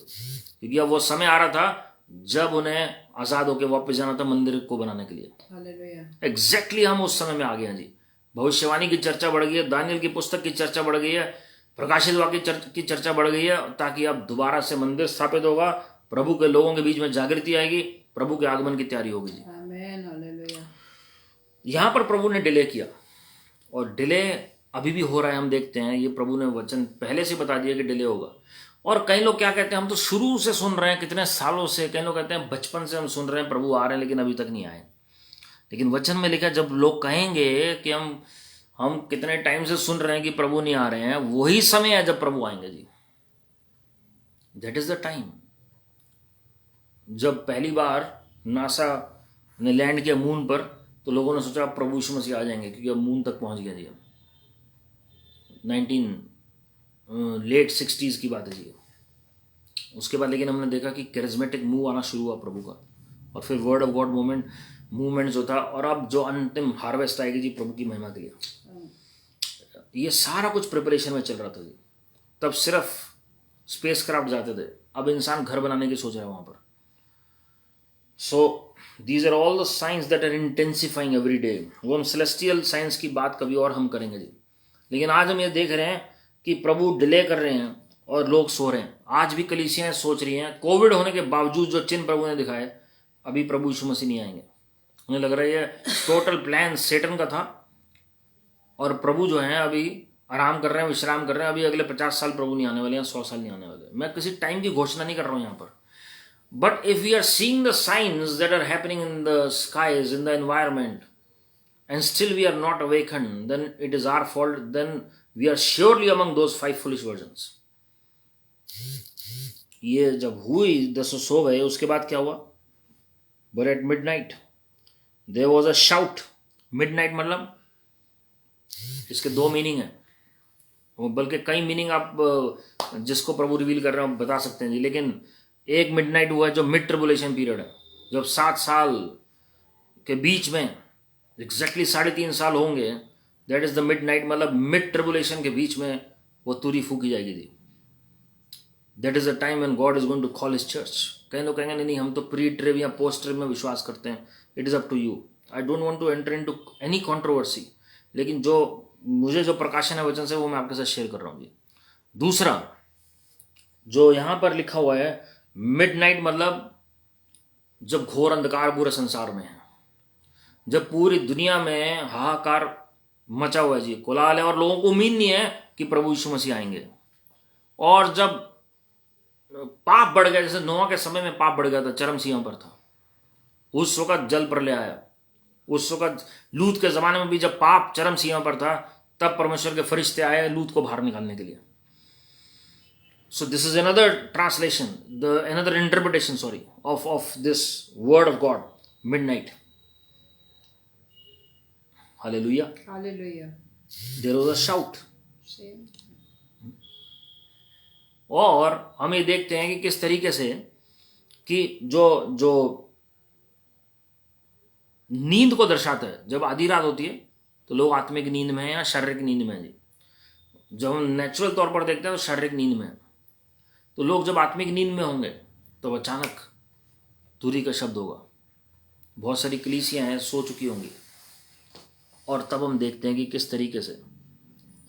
क्योंकि अब वो समय आ रहा था जब उन्हें आज़ाद होकर वापस जाना था मंदिर को बनाने के लिए. एग्जैक्टली हम उस समय में आ गए हैं जी. भविष्यवाणी की चर्चा बढ़ गई है, दानियल की पुस्तक की चर्चा बढ़ गई है, प्रकाशित वाक्य की चर्चा बढ़ गई है, ताकि अब दोबारा से मंदिर स्थापित होगा, प्रभु के लोगों के बीच में जागृति आएगी, प्रभु के आगमन की तैयारी होगी जी. यहाँ पर प्रभु ने डिले किया, और डिले अभी भी हो रहा है. हम देखते हैं, ये प्रभु ने वचन पहले से बता दिया कि डिले होगा. और कई लोग क्या कहते हैं, हम तो शुरू से सुन रहे हैं, कितने सालों से. कई लोग कहते हैं बचपन से हम सुन रहे हैं प्रभु आ रहे हैं, लेकिन अभी तक नहीं आए. लेकिन वचन में लिखा है, जब लोग कहेंगे कि हम कितने टाइम से सुन रहे हैं कि प्रभु नहीं आ रहे हैं, वही समय है जब प्रभु आएंगे जी. That is the time. जब पहली बार नासा ने लैंड किया मून पर, तो लोगों ने सोचा प्रभु यीशु मसीह आ जाएंगे, क्योंकि अब मून तक पहुंच गया जी. 19 लेट 60s की बात है जी. उसके बाद लेकिन हमने देखा कि कैरिज्मेटिक मूव आना शुरू हुआ प्रभु का, और फिर वर्ड ऑफ गॉड मूवमेंट जो था, और अब जो अंतिम हार्वेस्ट आएगी जी प्रभु की महिमा के लिए. ये सारा कुछ प्रिपरेशन में चल रहा था जी. तब सिर्फ स्पेस क्राफ्ट जाते थे, अब इंसान घर बनाने की सोच रहा है वहां पर. So these are all the signs that are intensifying every day. वो हम सेलेस्टियल साइंस की बात कभी और हम करेंगे जी. लेकिन आज हम ये देख रहे हैं कि प्रभु डिले कर रहे हैं और लोग सो रहे हैं. आज भी कलीसियाएं सोच रही हैं, कोविड होने के बावजूद जो चिन्ह प्रभु ने दिखाए, अभी प्रभु यीशु मसीह नहीं आएंगे. उन्हें लग रहा है ये टोटल प्लान सेटन का था, और प्रभु जो है अभी आराम कर रहे हैं, विश्राम कर रहे हैं. अभी अगले 50 साल प्रभु नहीं आने वाले हैं, 100 साल नहीं आने वाले. मैं किसी टाइम की घोषणा नहीं कर रहा हूँ यहाँ पर. But if we are seeing the signs that are happening in the skies, in the environment, and still we are not awakened, then it is our fault. Then we are surely among those 5 foolish virgins. ये जब हुई 10 सो गए, उसके बाद क्या हुआ? But at midnight there was a shout. Midnight मतलब इसके 2 मीनिंग है, बल्कि कई मीनिंग आप जिसको प्रभु रिवील कर रहे हो बता सकते हैं जी. लेकिन एक मिडनाइट हुआ है जो मिड ट्रिबुलेशन पीरियड है, जब 7 साल के बीच में एग्जैक्टली 3.5 साल होंगे. That is the midnight, मतलब मिड ट्रिबुलेशन के बीच में वो तुरी फूकी जाएगी जी. That is the time when God is going to call his church. कई लोग कहेंगे नहीं हम तो प्री ट्रिब या पोस्ट ट्रिब में विश्वास करते हैं. It is up to you. I don't want to enter into any controversy, लेकिन जो मुझे जो प्रकाशन है वचन से वो मैं आपके साथ शेयर कर रहा हूँ जी. दूसरा जो यहाँ पर लिखा हुआ है, मिड नाइट मतलब जब घोर अंधकार पूरे संसार में है, जब पूरी दुनिया में हाहाकार मचा हुआ है जी, कोलाहल है, और लोगों को उम्मीद नहीं है कि प्रभु यीशु मसीह आएंगे. और जब पाप बढ़ गया, जैसे नोआ के समय में पाप बढ़ गया था, चरम सीमा पर था, उस वक्त जल प्रलय आया. उस वक्त लूत के जमाने में भी जब पाप चरम सीमा पर था, तब परमेश्वर के फरिश्ते आए लूत को बाहर निकालने के लिए. So this is another translation, another interpretation, of this word of God, midnight. Hallelujah. Hallelujah. There was a shout. और हम ये देखते हैं कि किस तरीके से कि जो जो नींद को दर्शाता है, जब आधी रात होती है तो लोग आत्मिक नींद में हैं या शारीरिक नींद में हैं जी। जब हम नेचुरल तौर पर देखते हैं तो शारीरिक नींद में है, तो लोग जब आत्मिक नींद में होंगे तो अचानक तुरी का शब्द होगा। बहुत सारी कलीसियां हैं सो चुकी होंगी, और तब हम देखते हैं कि किस तरीके से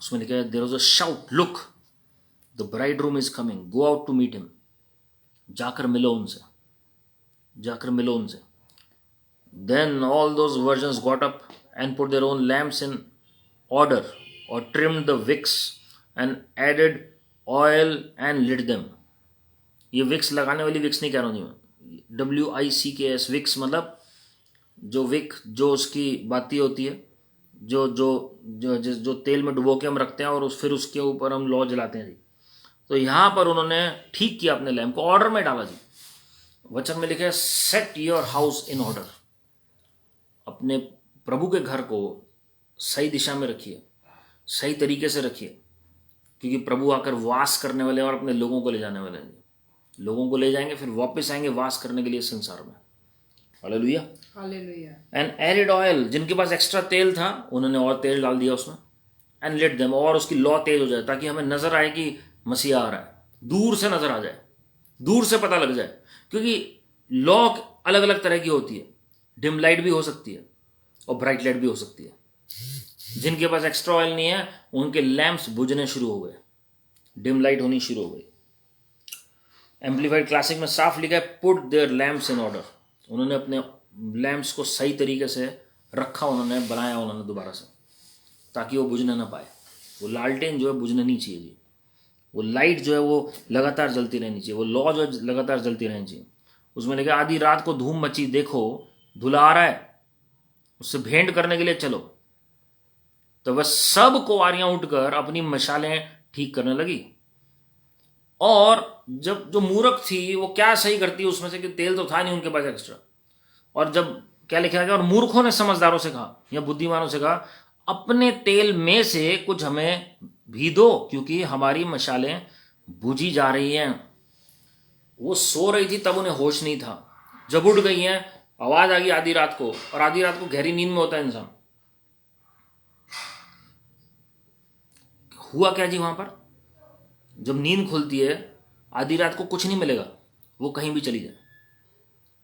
उसमें लिखा है there was a shout, look the bride room is coming, go out to meet him. जाकर मिलो उनसे, जाकर मिलो उनसे। Then all those virgins got up and put their own lamps in order और trimmed the wicks and added oil and lit them. ये विक्स लगाने वाली विक्स नहीं कह रहा हूँ मैं, WICKS, विक्स मतलब जो विक, जो उसकी बाती होती है, जो जो जो जो तेल में डुबो के हम रखते हैं और फिर उसके ऊपर हम लौ जलाते हैं जी। तो यहाँ पर उन्होंने ठीक किया, अपने लैम्प को ऑर्डर में डाला जी। वचन में लिखा है set your house in order. अपने प्रभु के घर को सही दिशा में रखिए, सही तरीके से रखिए, क्योंकि प्रभु आकर वास करने वाले और अपने लोगों को ले जाने वाले हैं। लोगों को ले जाएंगे, फिर वापस आएंगे वास करने के लिए संसार में। Hallelujah, hallelujah. And added oil, जिनके पास एक्स्ट्रा तेल था उन्होंने और तेल डाल दिया उसमें। एंड लेट देम, और उसकी लौ तेज हो जाए, ताकि हमें नजर आए कि मसीहा आ रहा है, दूर से नजर आ जाए, दूर से पता लग जाए। क्योंकि लौ अलग अलग तरह की होती है, डिम लाइट भी हो सकती है और ब्राइट लाइट भी हो सकती है। जिनके पास एक्स्ट्रा ऑयल नहीं है उनके लैंप्स बुझने शुरू हो गए, डिम लाइट होनी शुरू हो गई। एम्पलीफाइड क्लासिक में साफ लिखा है put their lamps in order. उन्होंने अपने लैंप्स को सही तरीके से रखा, उन्होंने बनाया उन्होंने दोबारा से, ताकि वो बुझने ना पाए। वो लालटेन जो है बुझने नहीं चाहिए जी, वो लाइट जो है वो लगातार जलती रहनी चाहिए, वो लौ जो है लगातार जलती रहनी चाहिए। उसमें लिखा आधी रात को धूम मची, देखो धुला आ रहा है, उससे भेंट करने के लिए चलो। तो वह सब कुंवारियां उठकर अपनी मशालें ठीक करने लगी। और जब जो मूर्ख थी वो क्या सही करती है उसमें से, कि तेल तो था नहीं उनके पास एक्स्ट्रा। और जब क्या लिखा गया, और मूर्खों ने समझदारों से कहा या बुद्धिमानों से कहा, अपने तेल में से कुछ हमें भी दो, क्योंकि हमारी मशालें बुझी जा रही हैं। वो सो रही थी तब उन्हें होश नहीं था, जब उठ गई हैं आवाज आ गई आधी रात को, और आधी रात को गहरी नींद में होता है इंसान। हुआ क्या जी वहां पर, जब नींद खुलती है आधी रात को कुछ नहीं मिलेगा, वो कहीं भी चली जाए।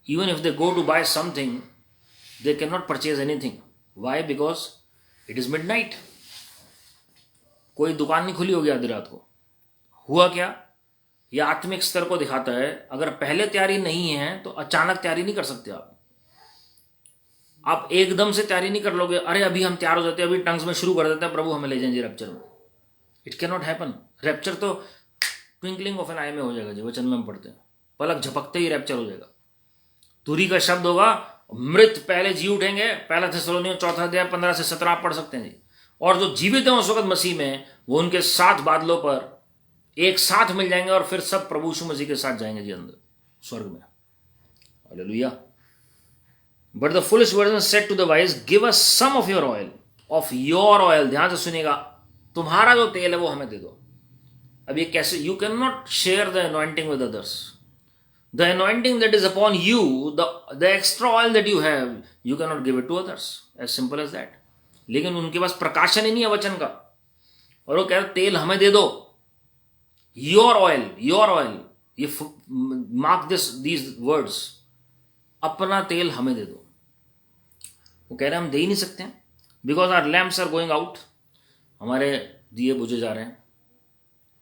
Even if they go to buy something they can not purchase anything. Why? Because it is midnight. कोई दुकान नहीं खुली होगी आधी रात को। हुआ क्या, यह आत्मिक स्तर को दिखाता है। अगर पहले तैयारी नहीं है तो अचानक तैयारी नहीं कर सकते आप एकदम से तैयारी नहीं कर लोगे, अरे अभी हम तैयार हो जाते हैं, अभी टंग्स में शुरू कर देते हैं, प्रभु हमें ले जाएंगे रैप्चर में। It can not happen. Rapture तो ट्विंकलिंग ऑफ एन आई में हो जाएगा जी, वचन में हम पढ़ते हैं, पलक झपकते ही रैप्चर हो जाएगा। तुरी का शब्द होगा, मृत पहले जी उठेंगे। पहला थिस्सलुनीय 4 अध्याय 15 से 17 आप पढ़ सकते हैं जी। और जो जीवित हैं उस वक्त मसीह में, वो उनके साथ बादलों पर एक साथ मिल जाएंगे, और फिर सब प्रभु यीशु मसीह के साथ जाएंगे जी अंदर स्वर्ग में। Hallelujah. But the foolish virgin said to the wise, give us some of your oil, of your oil. ध्यान से सुनिएगा, तुम्हारा जो तेल है वो हमें दे दो। अब ये कैसे? You can not share the anointing with others. The anointing that is upon you, the extra oil that you have, you can not give it to others, as simple as that. लेकिन उनके पास प्रकाशन ही नहीं है वचन का, और वो कह रहे तेल हमें दे दो, योर ऑयल, योर ऑयल। ये मार्क दीज वर्ड्स, अपना तेल हमें दे दो। वो कह रहे हैं हम दे ही नहीं सकते हैं, because our lamps are going out. हमारे दिए बुझे जा रहे हैं,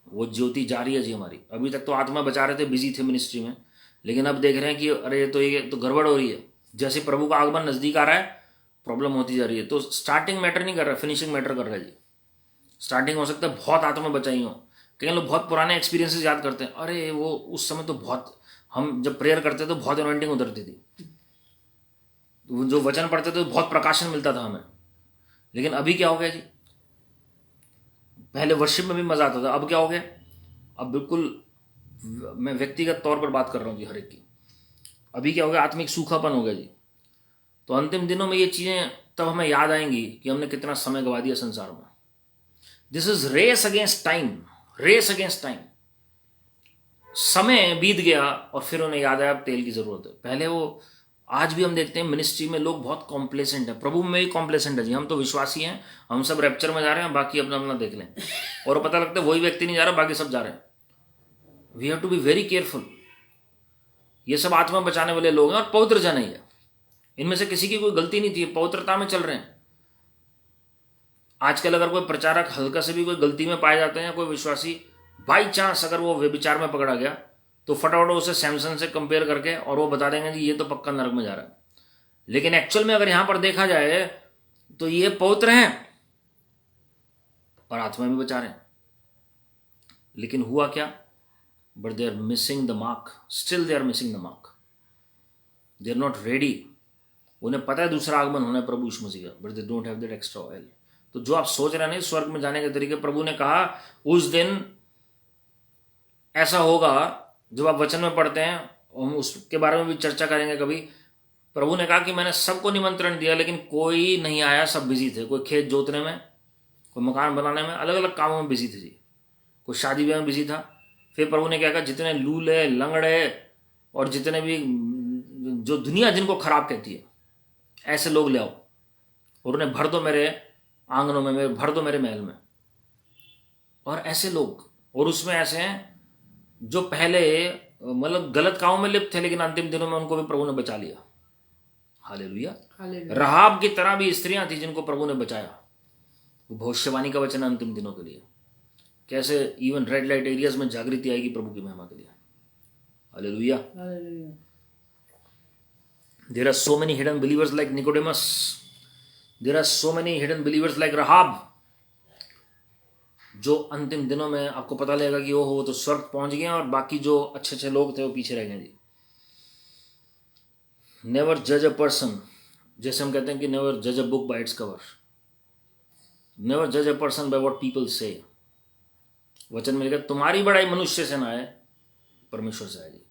वो ज्योति जा रही है जी हमारी। अभी तक तो आत्मा बचा रहे थे, बिजी थे मिनिस्ट्री में, लेकिन अब देख रहे हैं कि अरे ये तो गड़बड़ हो रही है। जैसे प्रभु का आगमन नजदीक आ रहा है, प्रॉब्लम होती जा रही है। तो स्टार्टिंग मैटर नहीं कर रहा, फिनिशिंग मैटर कर रहा है जी। स्टार्टिंग हो सकता है बहुत आत्मा बचाई हो। कई लोग बहुत पुराने एक्सपीरियंसेस याद करते हैं, अरे वो उस समय तो बहुत, हम जब प्रेयर करते तो बहुत अनॉइंटिंग उतरती थी, जो वचन पढ़ते थे तो बहुत प्रकाशन मिलता था हमें। लेकिन अभी क्या हो गया जी? पहले वर्शिप में भी मजा आता था, अब क्या हो गया? अब बिल्कुल मैं व्यक्तिगत तौर पर बात कर रहा हूँ जी हर एक की। अभी क्या हो गया? आत्मिक सूखापन हो गया जी। तो अंतिम दिनों में ये चीजें तब हमें याद आएंगी कि हमने कितना समय गवा दिया संसार में। This is race against time, race against time. समय बीत गया और फिर उन्हें याद आया अब तेल की जरूरत है। पहले वो, आज भी हम देखते हैं मिनिस्ट्री में लोग बहुत कॉम्प्लेसेंट है, प्रभु में भी कॉम्प्लेसेंट है जी, हम तो विश्वासी हैं, हम सब रैप्चर में जा रहे हैं, बाकी अपना अपना देख लें, और पता लगता है वही व्यक्ति नहीं जा रहा, बाकी सब जा रहे हैं। We have to be very careful. ये सब आत्मा बचाने वाले लोग हैं और पवित्र जन है, इनमें से किसी की कोई गलती नहीं थी, पवित्रता में चल रहे हैं। आजकल अगर कोई प्रचारक हल्का से भी कोई गलती में पाए जाते हैं, कोई विश्वासी बाई चांस अगर वो व्यभिचार में पकड़ा गया, तो फटाफट उसे सैमसन से कंपेयर करके और वो बता देंगे जी ये तो पक्का नरक में जा रहा है। लेकिन एक्चुअल में अगर यहां पर देखा जाए तो ये पवित्र हैं और आत्मा भी बचा रहे हैं। लेकिन हुआ क्या? But they are missing the mark, still they are missing the mark, they are not ready. उन्हें पता है दूसरा आगमन होना है प्रभु यीशु मसीह का, but they don't have that extra oil. तो जो आप सोच रहे हैं स्वर्ग में जाने के तरीके, प्रभु ने कहा उस दिन ऐसा होगा, जब आप वचन में पढ़ते हैं, हम उसके बारे में भी चर्चा करेंगे कभी। प्रभु ने कहा कि मैंने सबको निमंत्रण दिया लेकिन कोई नहीं आया, सब बिजी थे, कोई खेत जोतने में, कोई मकान बनाने में, अलग अलग कामों में बिजी थे जी, कोई शादी ब्याह में बिजी था। फिर प्रभु ने क्या कहा, जितने लूले लंगड़े और जितने भी जो दुनिया जिनको खराब कहती है, ऐसे लोग ले आओ और उन्हें भर दो मेरे आंगनों में, भर दो मेरे महल में। और ऐसे लोग, और उसमें ऐसे हैं जो पहले मतलब गलत कामों में लिप्त थे, लेकिन अंतिम दिनों में उनको भी प्रभु ने बचा लिया। हालेलुया। राहाब की तरह भी स्त्रियां थी जिनको प्रभु ने बचाया। वो भविष्यवाणी का वचन अंतिम दिनों के लिए, कैसे इवन रेड लाइट एरियाज में जागृति आएगी प्रभु की महिमा के लिए। Hallelujah. There are so many hidden believers like Nicodemus. There are so many hidden believers like Rahab, जो अंतिम दिनों में आपको पता लगेगा कि वो तो स्वर्ग पहुंच गए और बाकी जो अच्छे अच्छे लोग थे वो पीछे रह गए जी। नेवर जज अ पर्सन, जैसे हम कहते हैं कि नेवर जज a book by its cover, never जज a person by what people से। वचन मिल गया, तुम्हारी बड़ाई मनुष्य से ना आए, परमेश्वर से आए जी।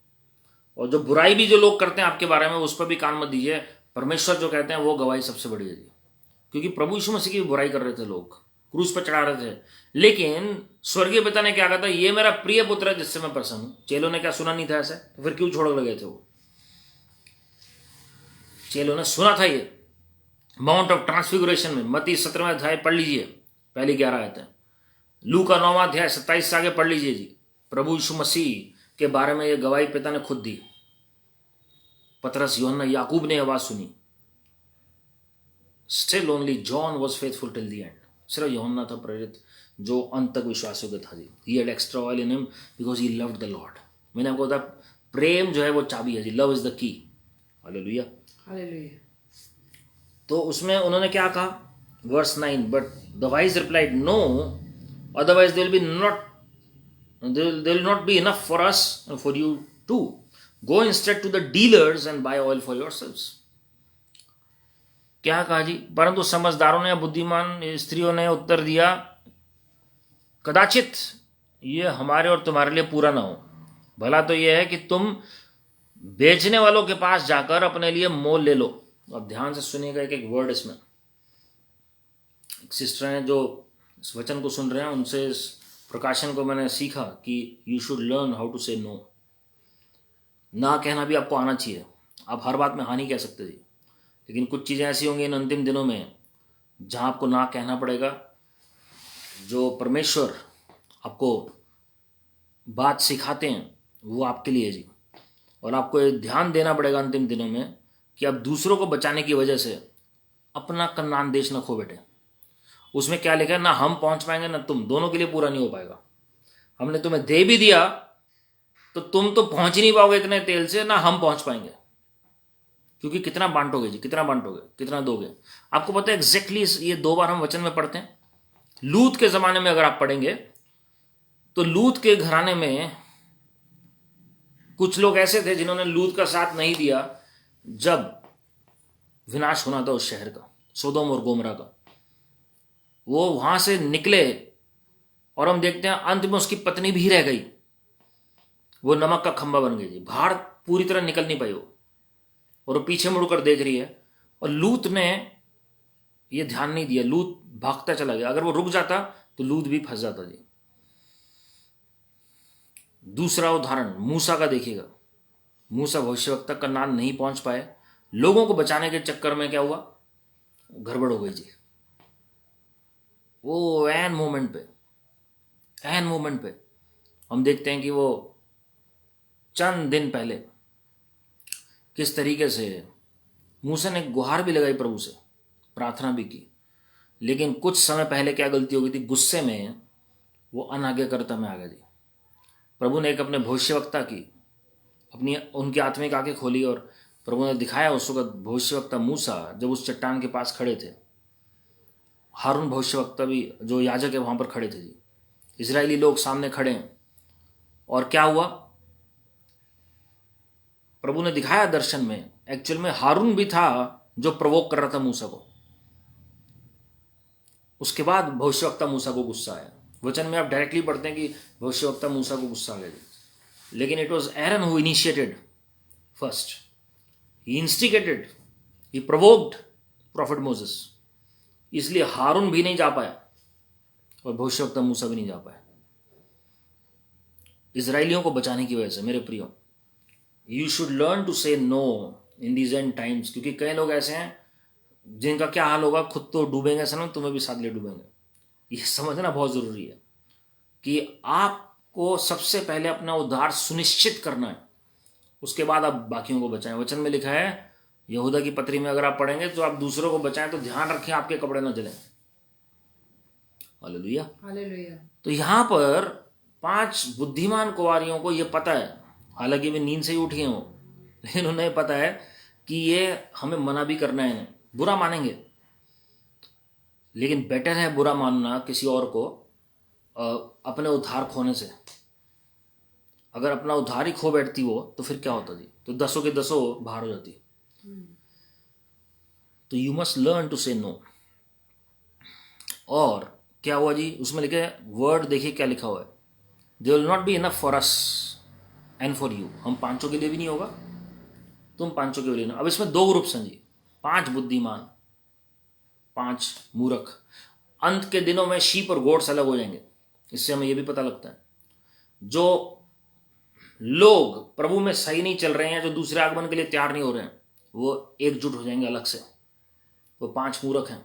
और जो बुराई भी जो लोग करते हैं आपके बारे में, उस पर भी कान मत दीजिए, परमेश्वर जो कहते हैं वो गवाही सबसे बड़ी है जी। क्योंकि प्रभु यीशु मसीह की बुराई कर रहे थे लोग, क्रूस पर चढ़ा रहे थे, लेकिन स्वर्गीय पिता ने क्या कहा था, ये मेरा प्रिय पुत्र है जिससे मैं प्रसन्न हूं। चेलों ने क्या सुना नहीं था ऐसे? तो फिर क्यों छोड़ लगे थे वो? चेलों ने सुना था। ये माउंट ऑफ ट्रांसफिगुरेशन में मत्ती 17वां अध्याय पढ़ लीजिए, पहली 11 आयतें। लू का 9वां अध्याय 27 से आगे पढ़ लीजिए जी। प्रभु यीशु मसीह के बारे में ये गवाही पिता ने खुद दी। पतरस, यूहन्ना, याकूब ने आवाज सुनी। Still only John was faithful till the end. सिर्फ यूहन्ना था प्रेरित जो अंत तक विश्वास योग्य था जी। He had extra oil in him because he loved the Lord. मैंने आपको बताया प्रेम जो है वो चाबी है जी, love is the key. Hallelujah, hallelujah. तो उसमें उन्होंने क्या कहा, verse 9, but the wise replied, no, otherwise they will not be enough for us and for you too. Go instead to the dealers and buy oil for yourselves. क्या कहा जी? परंतु समझदारों ने, बुद्धिमान स्त्रियों ने उत्तर दिया, कदाचित ये हमारे और तुम्हारे लिए पूरा ना हो। भला तो यह है कि तुम बेचने वालों के पास जाकर अपने लिए मोल ले लो। अब ध्यान से सुनिएगा एक एक वर्ड इसमें। एक सिस्टर हैं जो इस वचन को सुन रहे हैं, उनसे इस प्रकाशन को मैंने सीखा कि you should learn how to say no. ना कहना भी आपको आना चाहिए। आप हर बात में हाँ नहीं कह सकते जी, लेकिन कुछ चीज़ें ऐसी होंगी इन अंतिम दिनों में जहाँ आपको ना कहना पड़ेगा। जो परमेश्वर आपको बात सिखाते हैं वो आपके लिए जी। और आपको ये ध्यान देना पड़ेगा अंतिम दिनों में कि आप दूसरों को बचाने की वजह से अपना कनान देश न खो बैठे। उसमें क्या लिखा है, ना हम पहुंच पाएंगे ना तुम, दोनों के लिए पूरा नहीं हो पाएगा। हमने तुम्हें दे भी दिया तो तुम तो पहुंच ही नहीं पाओगे इतने तेल से, ना हम पहुंच पाएंगे। क्योंकि कितना बांटोगे जी, कितना बांटोगे, कितना दोगे। आपको पता है एग्जैक्टली ये 2 बार हम वचन में पढ़ते हैं। लूत के जमाने में अगर आप पढ़ेंगे तो लूत के घराने में कुछ लोग ऐसे थे जिन्होंने लूत का साथ नहीं दिया जब विनाश होना था उस शहर का, सोदोम और गोमरा का। वो वहां से निकले और हम देखते हैं अंत में उसकी पत्नी भी रह गई। वो नमक का खंबा बन गई जी, बाहर पूरी तरह निकल नहीं पाई वो, और वो पीछे मुड़कर देख रही है। और लूत ने ये ध्यान नहीं दिया, लूत भागता चला गया। अगर वो रुक जाता तो लूत भी फंस जाता जी। दूसरा उदाहरण मूसा का देखिएगा। मूसा भविष्यवक्ता का नाम नहीं पहुंच पाए, लोगों को बचाने के चक्कर में क्या हुआ, गड़बड़ हो गई जी। वो एन मोमेंट पे हम देखते हैं कि वो चंद दिन पहले किस तरीके से मूसा ने गुहार भी लगाई प्रभु से, प्रार्थना भी की, लेकिन कुछ समय पहले क्या गलती हो गई थी, गुस्से में वो अनाज्ञाकारिता में आ गया जी। प्रभु ने एक अपने भविष्यवक्ता की अपनी उनकी आत्मिक आंखें खोली और प्रभु ने दिखाया उस वक्त भविष्यवक्ता मूसा जब उस चट्टान के पास खड़े थे, हारून भविष्यवक्ता भी जो याजक है वहां पर खड़े थे जी, इजरायली लोग सामने खड़े हैं। और क्या हुआ, प्रभु ने दिखाया दर्शन में, एक्चुअल में हारून भी था जो प्रोवोक कर रहा था मूसा को। उसके बाद भविष्यवक्ता मूसा को गुस्सा आया। वचन में आप डायरेक्टली पढ़ते हैं कि भविष्यवक्ता मूसा को गुस्सा आ गया, लेकिन it was Aaron who initiated first, he instigated, he provoked prophet Moses. इसलिए हारून भी नहीं जा पाया और भविष्यवक्ता मूसा भी नहीं जा पाया, इजराइलियों को बचाने की वजह से। मेरे प्रियो, you should learn to say no in these end times, क्योंकि कई लोग ऐसे हैं जिनका क्या हाल होगा, खुद तो डूबेंगे सनम, तुम्हें भी साथ ले डूबेंगे। ये समझना बहुत जरूरी है कि आपको सबसे पहले अपना उद्धार सुनिश्चित करना है, उसके बाद आप बाकियों को बचाएं। वचन में लिखा है यहूदा की पत्री में, अगर आप पढ़ेंगे तो आप दूसरों को बचाएं तो ध्यान रखें आपके कपड़े न जलें। Hallelujah, hallelujah. तो यहां पर 5 बुद्धिमान कुंवारियों को यह पता है, हालांकि वे नींद से ही उठी हो, लेकिन उन्हें पता है कि ये हमें मना भी करना है, इन्हें बुरा मानेंगे, लेकिन बेटर है बुरा मानना किसी और को अपने उद्धार खोने से। अगर अपना उद्धार ही खो बैठती वो तो फिर क्या होता जी, तो 10 के 10 बाहर हो जाती। तो you must learn to say no. और क्या हुआ जी, उसमें लिखे वर्ड, देखिए क्या लिखा हुआ है, they will not be enough for us and for you. हम 5 के लिए भी नहीं होगा, तुम 5 के लिए नहीं। अब इसमें 2 ग्रुप्स हैं जी, 5 बुद्धिमान, 5 मूर्ख। अंत के दिनों में शीप और गोट्स अलग हो जाएंगे। इससे हमें यह भी पता लगता है जो लोग प्रभु में सही नहीं चल रहे हैं, जो दूसरे आगमन के लिए तैयार नहीं हो रहे हैं, वो एकजुट हो जाएंगे अलग से। वो 5 मूर्ख हैं,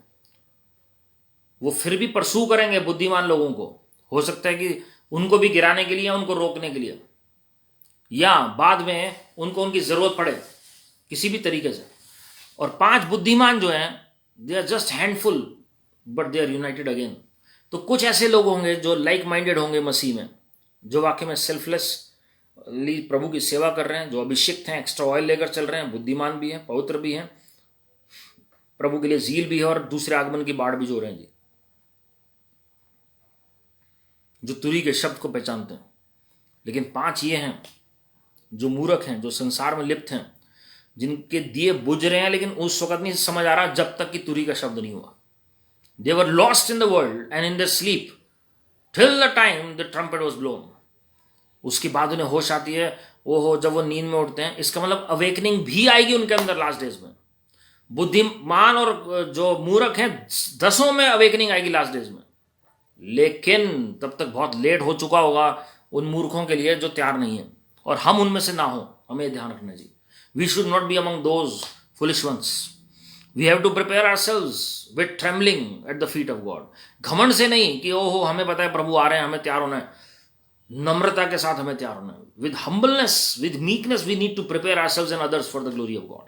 वो फिर भी परसू करेंगे बुद्धिमान लोगों को। हो सकता है कि उनको भी गिराने के लिए, उनको रोकने के लिए, या बाद में उनको उनकी जरूरत पड़े किसी भी तरीके से। और 5 बुद्धिमान जो हैं, they are just handful but they are united again. तो कुछ ऐसे लोग होंगे जो लाइक माइंडेड होंगे मसीह में, जो वाकई में सेल्फलेसली प्रभु की सेवा कर रहे हैं, जो अभिषिक्त हैं, एक्स्ट्रा ऑयल लेकर चल रहे हैं, बुद्धिमान भी हैं, पवित्र भी हैं, प्रभु के लिए जील भी है, और दूसरे आगमन की बाढ़ भी जो रहे हैं जी, जो तुरी के शब्द को पहचानते हैं। लेकिन 5 ये हैं जो मूर्ख हैं, जो संसार में लिप्त हैं, जिनके दिए बुझ रहे हैं, लेकिन उस वक्त नहीं समझ आ रहा जब तक कि तुरी का शब्द नहीं हुआ। They were lost in the world and in their sleep till the time the trumpet was blown. उसके बाद उन्हें होश आती है, ओहो, जब वो नींद में उठते हैं। इसका मतलब अवेकनिंग भी आएगी उनके अंदर लास्ट डेज में। बुद्धिमान और जो मूर्ख हैं 10 में अवेकनिंग आएगी लास्ट डेज में, लेकिन तब तक बहुत लेट हो चुका होगा उन मूर्खों के लिए जो तैयार नहीं है, और हम उनमें से ना हो। हमें ध्यान रखना जी, we should not be among those foolish ones. We have to prepare ourselves with trembling at the feet of God. घमंड से नहीं कि ओहो हमें पता है प्रभु आ रहे हैं, हमें तैयार होना है। नम्रता के साथ हमें तैयार होना है। With humbleness, with meekness, we need to prepare ourselves and others for the glory of God.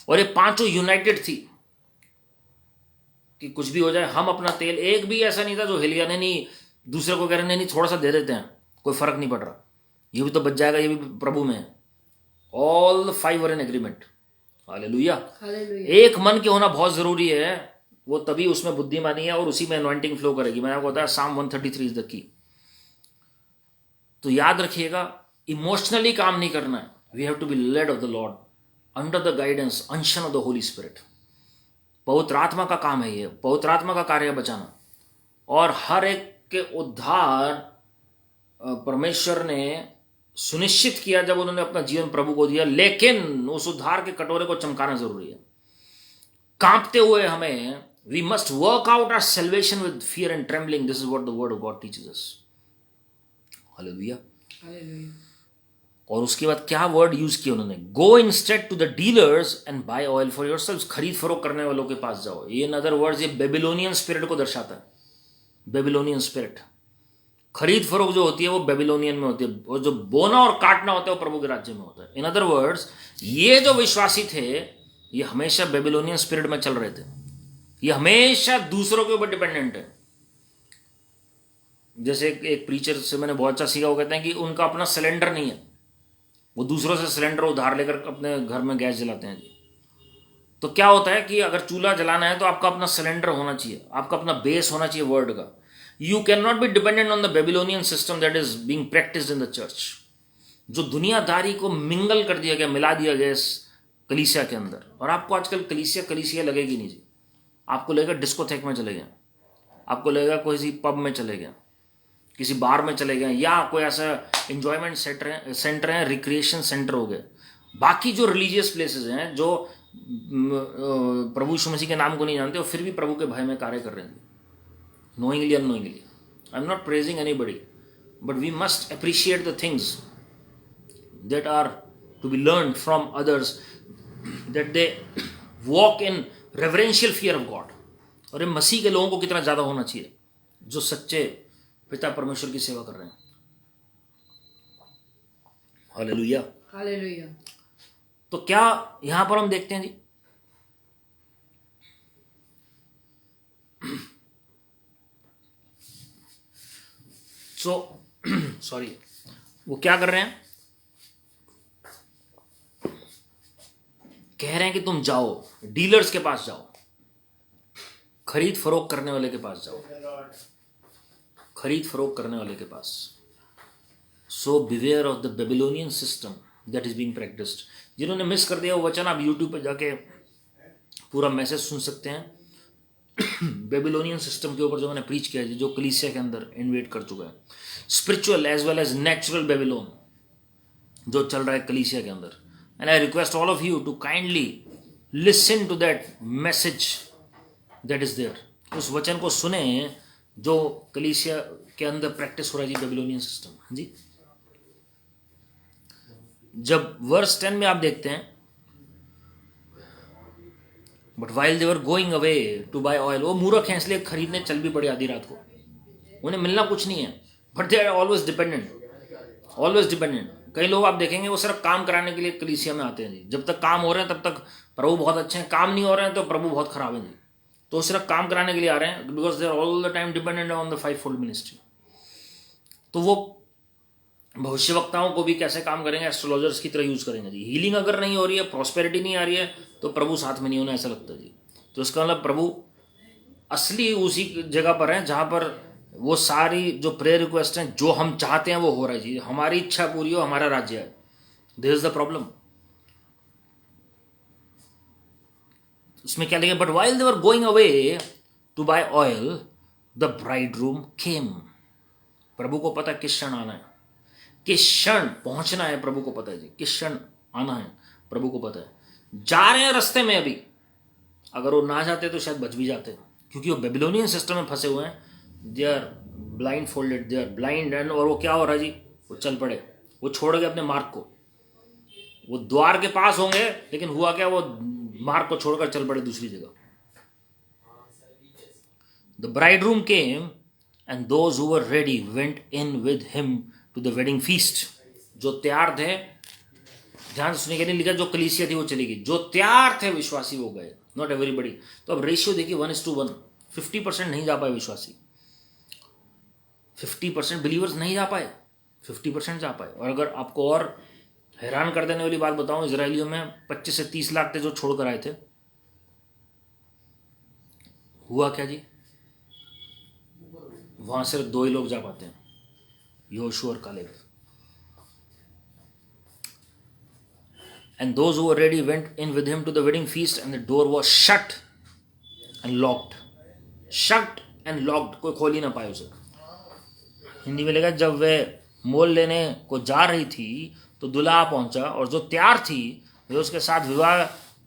और ये 5 यूनाइटेड थी कि कुछ भी हो जाए, हम अपना तेल, एक भी ऐसा नहीं था जो हिलिया ने नहीं, दूसरे को कह रहे नहीं थोड़ा सा दे देते हैं, कोई फर्क नहीं पड़ रहा, ये भी तो बच जाएगा, ये भी प्रभु में है। All the 5 were in agreement. Hallelujah. एक मन के होना बहुत जरूरी है, वो तभी उसमें बुद्धिमानी है और उसी में अनॉइंटिंग फ्लो करेगी। मैंने आपको बताया Psalm 133 इज द की। तो याद रखिएगा, इमोशनली काम नहीं करना है। We have to be led of the Lord under the guidance, unction of the Holy Spirit. पवित्र आत्मा का काम है ये, पवित्र आत्मा का कार्य है बचाना। और हर एक के उद्धार परमेश्वर ने सुनिश्चित किया जब उन्होंने अपना जीवन प्रभु को दिया, लेकिन उस उद्धार के कटोरे को चमकाना जरूरी है। कांपते हुए हमें, we must work out our salvation with fear and trembling. This is what the word of God teaches us. Hallelujah, और उसके बाद क्या वर्ड यूज किया उन्होंने, go instead to the dealers and buy oil for yourselves, खरीद फरोख्त करने वालों के पास जाओ। ये इन अदर वर्ड्स ये बेबीलोनियन स्पिरिट को दर्शाता है, बेबीलोनियन स्पिरिट। खरीद फरोख्त जो होती है वो बेबीलोनियन में होती है, और जो बोना और काटना होता है वो प्रभु के राज्य में होता है। इन अदर वर्ड्स ये जो विश्वासी थे ये हमेशा बेबीलोनियन स्पिरिट में चल रहे थे, ये हमेशा दूसरों के ऊपर डिपेंडेंट है। जैसे एक प्रीचर से मैंने बहुत अच्छा सीखा, वो कहते हैं कि उनका अपना सिलेंडर नहीं है, वो दूसरों से सिलेंडर उधार लेकर अपने घर में गैस जलाते हैं जी। तो क्या होता है कि अगर चूल्हा जलाना है तो आपका अपना सिलेंडर होना चाहिए, आपका अपना बेस होना चाहिए वर्ड का। You can not be dependent on the Babylonian system that is being practised in the church, जो दुनियादारी को मिंगल कर दिया गया, मिला दिया गया इस कलीसिया के अंदर। और आपको आजकल कलीसिया लगेगी नहीं जी, आपको लगेगा डिस्कोथेक में चले गए, आपको लगेगा कोई पब में चले गए, किसी बार में चले गए, या कोई ऐसा एंजॉयमेंट सेंटर है, रिक्रिएशन सेंटर हो गए। बाकी जो रिलीजियस प्लेसेस हैं, जो प्रभु यीशु मसीह के नाम को नहीं जानते और फिर भी प्रभु के भय में कार्य कर रहे हैं, knowingly unknowingly. I'm not praising anybody, but we must appreciate the things that are to be learned from others, that they walk in reverential fear of God. और ये मसीह के लोगों को कितना ज़्यादा होना चाहिए जो सच्चे पिता परमेश्वर की सेवा कर रहे हैं। Hallelujah, hallelujah. तो क्या यहां पर हम देखते हैं जी, सॉरी, वो क्या कर रहे हैं, कह रहे हैं कि तुम जाओ डीलर्स के पास जाओ, खरीद फरोख्त करने वाले के पास जाओ, खरीद फरोख्त करने वाले के पास। So beware of the Babylonian system that is being practised. जिन्होंने मिस कर दिया वो वचन, आप यूट्यूब पे जाके पूरा मैसेज सुन सकते हैं बेबीलोनियन सिस्टम के ऊपर जो मैंने प्रीच किया है, जो कलीसिया के अंदर इन्वेट कर चुका है, spiritual as well as natural Babylon जो चल रहा है कलीसिया के अंदर। And I request all of you to kindly listen to that message that is there. उस वचन को सुने जो कलीसिया के अंदर प्रैक्टिस हो रहा है जी, बेबीलोनियन सिस्टम। हाँ जी, जब वर्स 10 में आप देखते हैं, but while they were going away to buy oil, वो मूर्ख हैं इसलिए खरीदने चल भी पड़े आधी रात को, उन्हें मिलना कुछ नहीं है, but they are always dependent, always dependent. कई लोग आप देखेंगे वो सिर्फ काम कराने के लिए कलीसिया में आते हैं जी, जब तक काम हो रहे हैं तब तक प्रभु बहुत अच्छे हैं, काम नहीं हो रहे हैं तो प्रभु बहुत खराब है जी, तो सिर्फ काम कराने के लिए आ रहे हैं, because they are all the time dependent on the 5-fold ministry. तो वो भविष्यवक्ताओं को भी कैसे काम करेंगे, एस्ट्रोलॉजर्स की तरह यूज करेंगे जी। हीलिंग अगर नहीं हो रही है, प्रॉस्पेरिटी नहीं आ रही है, तो प्रभु साथ में नहीं होना, ऐसा लगता है जी। तो इसका मतलब प्रभु असली उसी जगह पर है जहां पर वो सारी जो प्रेयर रिक्वेस्ट हैं, जो हम चाहते हैं वो हो रहा है जी, हमारी इच्छा पूरी हो, हमारा राज्य है। This is the problem. उसमें क्या लिखा, but while they were going away to buy oil the bride room came. प्रभु को पता है किस क्षण आना है, किस क्षण पहुंचना है, प्रभु को पता है जी, किस क्षण आना है प्रभु को पता है। जा रहे हैं रास्ते में अभी, अगर वो ना जाते तो शायद बच भी जाते, क्योंकि वो बेबीलोनियन सिस्टम में फंसे हुए हैं। They are blindfolded, they are blind, and और वो क्या हो रहा है जी, वो चल पड़े, वो छोड़ गए अपने मार्ग को। वो द्वार के पास होंगे, लेकिन हुआ क्या, वो मार्ग को छोड़कर चल पड़े दूसरी जगह। The bride room came and those who were ready went in with him to the wedding feast. जो तैयार थे, ध्यान सुनने के लिए लिखा, जो कलीसिया थी वो चली गई, जो तैयार थे विश्वासी वो गए, नॉट एवरीबडी। तो अब रेशियो देखिए 1:1, 50% नहीं जा पाए विश्वासी, 50% बिलीवर्स नहीं जा पाए, 50% जा पाए। और अगर आपको और हैरान कर देने वाली बात बताऊं, इजरायलियों में 25 से 30 लाख थे जो छोड़कर आए थे। हुआ क्या जी, वहां सिर्फ 2 ही लोग जा पाते हैं, योशू और Caleb. And those who were ready went in with him to the wedding feast, and the door was shut and locked. Shut and locked, कोई खोल ही ना पाए उसे। हिंदी में लिखा, जब वे मोल लेने को जा रही थी तो दुल्हा पहुंचा, और जो तैयार थी वे उसके साथ विवाह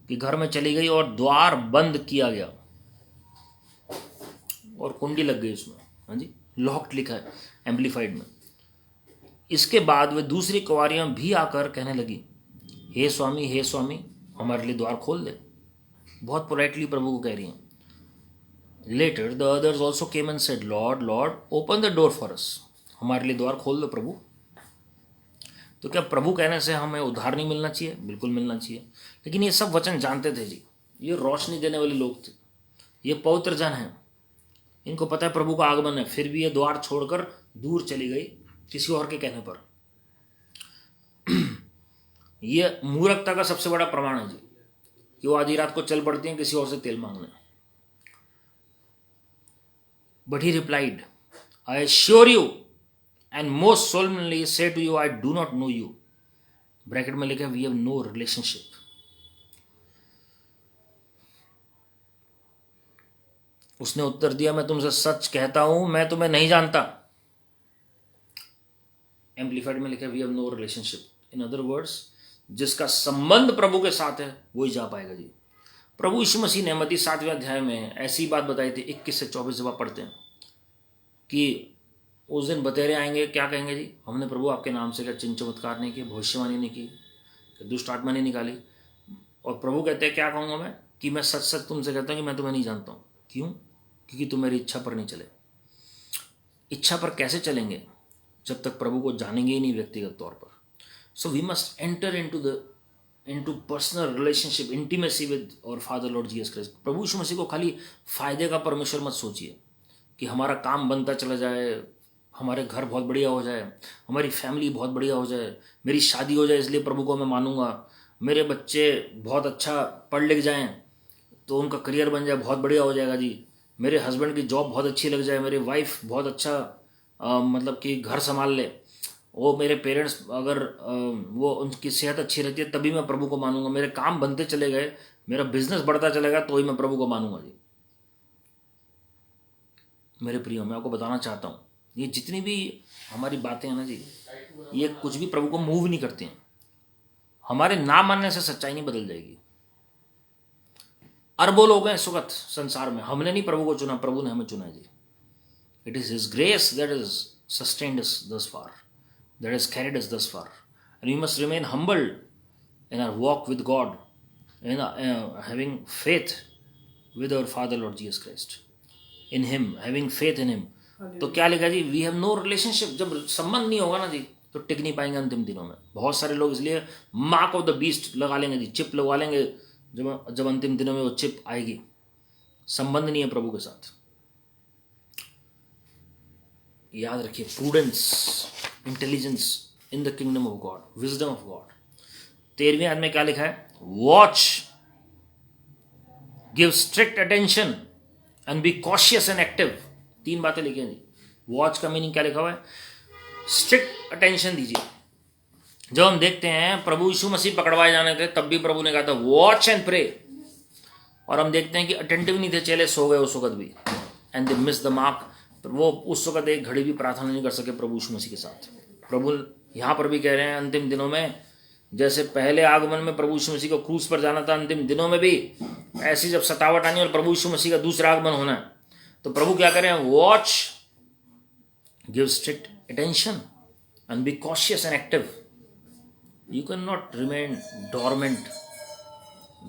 के घर में चली गई, और द्वार बंद किया गया और कुंडी लग गई उसमें। हाँ जी, लॉक्ड लिखा है एम्पलीफाइड में। इसके बाद वे दूसरी कुंवारियां भी आकर कहने लगी, हे स्वामी, हमारे लिए द्वार खोल दे। बहुत पोलाइटली प्रभु को कह रही हैं। Later the others also came and said, Lord Lord open the door for us. हमारे लिए द्वार खोल दो प्रभु। तो क्या प्रभु कहने से हमें उद्धार नहीं मिलना चाहिए? बिल्कुल मिलना चाहिए। लेकिन ये सब वचन जानते थे जी, ये रोशनी देने वाले लोग थे, ये पवित्र जन हैं, इनको पता है प्रभु का आगमन है, फिर भी ये द्वार छोड़कर दूर चली गई किसी और के कहने पर। ये मूर्खता का सबसे बड़ा प्रमाण है जी, कि वो आधी रात को चल पड़ती हैं किसी और से तेल मांगने। But he replied, I assure you and most solemnly say to you, I do not know you. Bracket में लिखा, वी हैव नो रिलेशनशिप। उसने उत्तर दिया, मैं तुमसे सच कहता हूं, मैं तुम्हें नहीं जानता। एम्पलीफाइड में लिखा, we have no relationship. In other words, जिसका संबंध प्रभु के साथ है वही जा पाएगा जी। प्रभु यीशु मसीह ने मत्ती 7वें अध्याय में ऐसी बात बताई थी, 21 से 24 जब आप पढ़ते हैं, कि उस दिन बतेरे आएंगे, क्या कहेंगे जी, हमने प्रभु आपके नाम से क्या चिन्ह चमत्कार नहीं किए, भविष्यवाणी नहीं की, दुष्ट आत्मा नहीं निकाली। और प्रभु कहते हैं, क्या कहूँगा मैं, कि मैं सच सच तुमसे कहता हूँ कि मैं तुम्हें नहीं जानता हूँ। क्यों? क्योंकि तुम मेरी इच्छा पर नहीं चले। इच्छा पर कैसे चलेंगे? जब तक प्रभु को जानेंगे ही नहीं व्यक्तिगत तौर पर। So we must enter into personal relationship, intimacy with our Father Lord Jesus Christ. प्रभु यीशु मसीह को खाली फायदे का परमेश्वर मत सोचिए, कि हमारा काम बनता चला जाए, हमारे घर बहुत बढ़िया हो जाए, हमारी फैमिली बहुत बढ़िया हो जाए, मेरी शादी हो जाए इसलिए प्रभु को मैं मानूंगा, मेरे बच्चे बहुत अच्छा पढ़ लिख जाएं तो उनका करियर बन जाए, बहुत बढ़िया हो जाएगा जी, मेरे हस्बैंड की जॉब बहुत अच्छी लग जाए, मेरी वाइफ बहुत अच्छा मतलब कि घर संभाल ले, वो मेरे पेरेंट्स अगर वो उनकी सेहत अच्छी रहती है तभी मैं प्रभु को मानूंगा, मेरे काम बनते चले गए, मेरा बिजनेस बढ़ता चलेगा तो ही मैं प्रभु को मानूंगा जी। मेरे प्रियो, मैं आपको बताना चाहता हूँ, ये जितनी भी हमारी बातें हैं ना जी, ये कुछ भी प्रभु को मूव नहीं करती हैं। हमारे ना मानने से सच्चाई नहीं बदल जाएगी। अरबों लोग हैं इस वक्त संसार में, हमने नहीं प्रभु को चुना, प्रभु ने हमें चुना है जी। It is his grace that is sustained us thus far, that has carried us thus far, and we must remain humble in our walk with God, in having faith with our Father Lord Jesus Christ, in Him, having faith in Him. तो क्या लिखा जी, वी हैव नो रिलेशनशिप। जब संबंध नहीं होगा ना जी तो टिक नहीं पाएंगे अंतिम दिनों में। बहुत सारे लोग इसलिए मार्क ऑफ द बीस्ट लगा लेंगे जी, चिप लगवा लेंगे, जब अंतिम दिनों में वो चिप आएगी। संबंध नहीं है प्रभु के साथ। याद रखिए, prudence, intelligence in the kingdom of God, wisdom of God. 13वें आयत में क्या लिखा है, watch, give strict attention and be cautious and active. 3 बातें लिखी हैं जी। वॉच का मीनिंग क्या लिखा हुआ है, स्ट्रिक्ट अटेंशन दीजिए। जब हम देखते हैं प्रभु यीशु मसीह पकड़वाए जाने थे तब भी प्रभु ने कहा था वॉच एंड प्रे, और हम देखते हैं कि अटेंटिव नहीं थे, चेले सो गए उस वक्त भी, and they miss the mark. वो उस वक्त एक घड़ी भी प्रार्थना नहीं कर सके प्रभु यीशु मसीह के साथ। प्रभु यहाँ पर भी कह रहे हैं, अंतिम दिनों में जैसे पहले आगमन में प्रभु यीशु मसीह को क्रूस पर जाना था, अंतिम दिनों में भी ऐसी जब सतावट आनी और प्रभु यीशु मसीह का दूसरा आगमन होना है, तो प्रभु क्या करें, watch, give strict attention and be cautious and active. You can not remain dormant.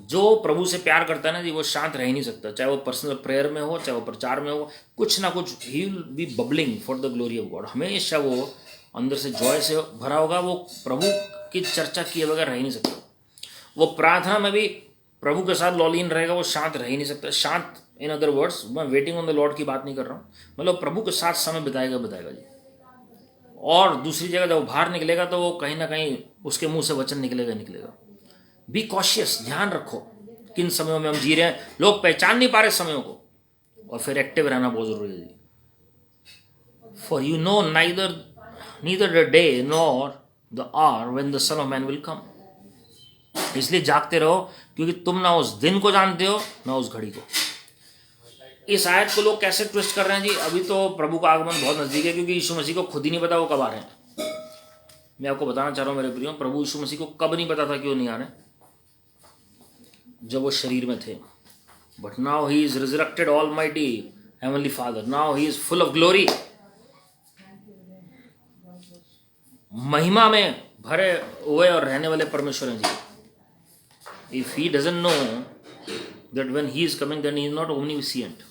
जो प्रभु से प्यार करता है ना जी, वो शांत रह ही नहीं सकता, चाहे वो पर्सनल प्रेयर में हो, चाहे वो प्रचार में हो, कुछ ना कुछ he will be bubbling for the glory of God. हमेशा वो अंदर से जॉय से भरा होगा, वो प्रभु की चर्चा किए बगैर रह ही नहीं सकता। वो प्रार्थना में भी प्रभु के साथ लॉलीन रहेगा, वो शांत रह ही नहीं सकता। शांत इन अदर वर्ड्स, मैं वेटिंग ऑन द लॉर्ड की बात नहीं कर रहा हूँ, मतलब प्रभु के साथ समय बिताएगा जी। और दूसरी जगह जब बाहर निकलेगा तो वो कहीं ना कहीं उसके मुंह से वचन निकलेगा। बी कॉशियस, ध्यान रखो किन समयों में हम जी रहे हैं। लोग पहचान नहीं पा रहे समयों को, और फिर एक्टिव रहना बहुत जरूरी है जी। For you know neither the day nor the hour when the Son of Man will come. इसलिए जागते रहो, क्योंकि तुम ना उस दिन को जानते हो ना उस घड़ी को। इस आयत को लोग कैसे ट्विस्ट कर रहे हैं जी, अभी तो प्रभु का आगमन बहुत नजदीक है, क्योंकि यीशु मसीह को खुद ही नहीं पता वो कब आ रहे हैं। मैं आपको बताना चाह रहा हूं मेरे प्रियो, प्रभु यीशु मसीह को कब नहीं पता था क्यों नहीं आ रहे, जब वो शरीर में थे। But now he is resurrected almighty heavenly Father, now he is full of glory. महिमा में भरे हुए और रहने वाले परमेश्वर हैं जी। If he doesn't know that when he is coming then he is not omniscient,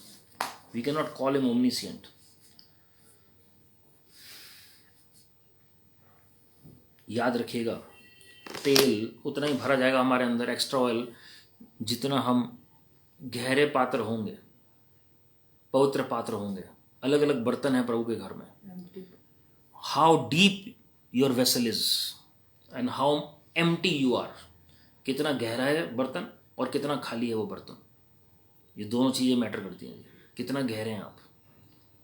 we can not call him omniscient. याद रखिएगा, तेल उतना ही भरा जाएगा हमारे अंदर, एक्स्ट्रा ऑयल, जितना हम गहरे पात्र होंगे, पवित्र पात्र होंगे। अलग अलग बर्तन है प्रभु के घर में। How deep your vessel is and how empty you are, कितना गहरा है बर्तन और कितना खाली है वो बर्तन। ये दोनों चीज़ें मैटर करती हैं। कितना गहरे हैं आप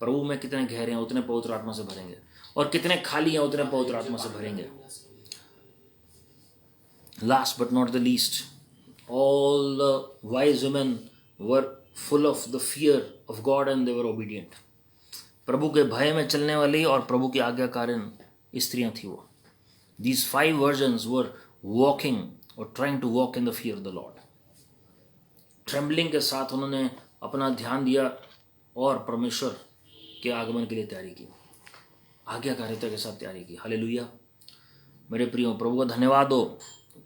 प्रभु में, कितने गहरे हैं उतने पवित्र आत्मा से भरेंगे, और कितने खाली हैं उतने पवित्र आत्मा से भरेंगे। Last but not the least, all the wise women were full of the fear of God and they were obedient. प्रभु के भय में चलने वाली और प्रभु की आज्ञाकारी स्त्रियां थी वो। These 5 virgins were walking or trying to walk in the fear of the Lord. Trembling के साथ उन्होंने अपना ध्यान दिया और परमेश्वर के आगमन के लिए तैयारी की, आज्ञाकारिता के साथ तैयारी की। हालेलुया। मेरे प्रियो, प्रभु का धन्यवाद हो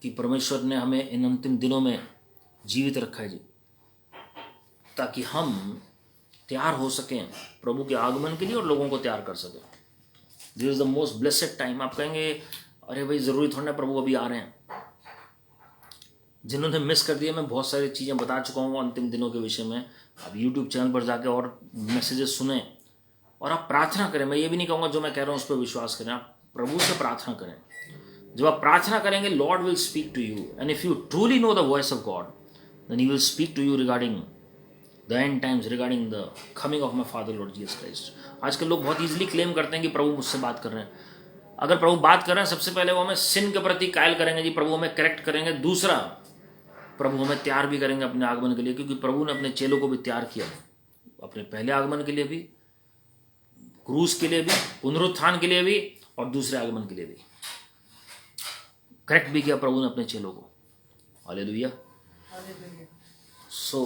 कि परमेश्वर ने हमें इन अंतिम दिनों में जीवित रखा है जी, ताकि हम तैयार हो सकें प्रभु के आगमन के लिए और लोगों को तैयार कर सकें। This is the most blessed time. आप कहेंगे अरे भाई ज़रूरी थोड़ा ना प्रभु अभी आ रहे हैं। जिन्होंने मिस कर दिया, मैं बहुत सारी चीज़ें बता चुका हूँ अंतिम दिनों के विषय में। आप यूट्यूब चैनल पर जाके और मैसेजेस सुने और आप प्रार्थना करें। मैं ये भी नहीं कहूँगा जो मैं कह रहा हूँ उस पर विश्वास करें, आप प्रभु से प्रार्थना करें। जब आप प्रार्थना करेंगे, Lord will speak to you, and if you truly know the voice of God, then he will speak to you regarding the end times, regarding the coming of my Father Lord Jesus Christ. आजकल लोग बहुत ईजिली क्लेम करते हैं कि प्रभु मुझसे बात कर रहे हैं। अगर प्रभु बात कर रहे हैं, सबसे पहले वो हमें सिन के प्रति कायल करेंगे जी, प्रभु हमें करेक्ट करेंगे। दूसरा, प्रभु हमें तैयार भी करेंगे अपने आगमन के लिए, क्योंकि प्रभु ने अपने चेलों को भी तैयार किया, अपने पहले आगमन के लिए भी, क्रूस के लिए भी, पुनरुत्थान के लिए भी, और दूसरे आगमन के लिए भी करेक्ट भी किया प्रभु ने अपने चेलों को। Hallelujah. So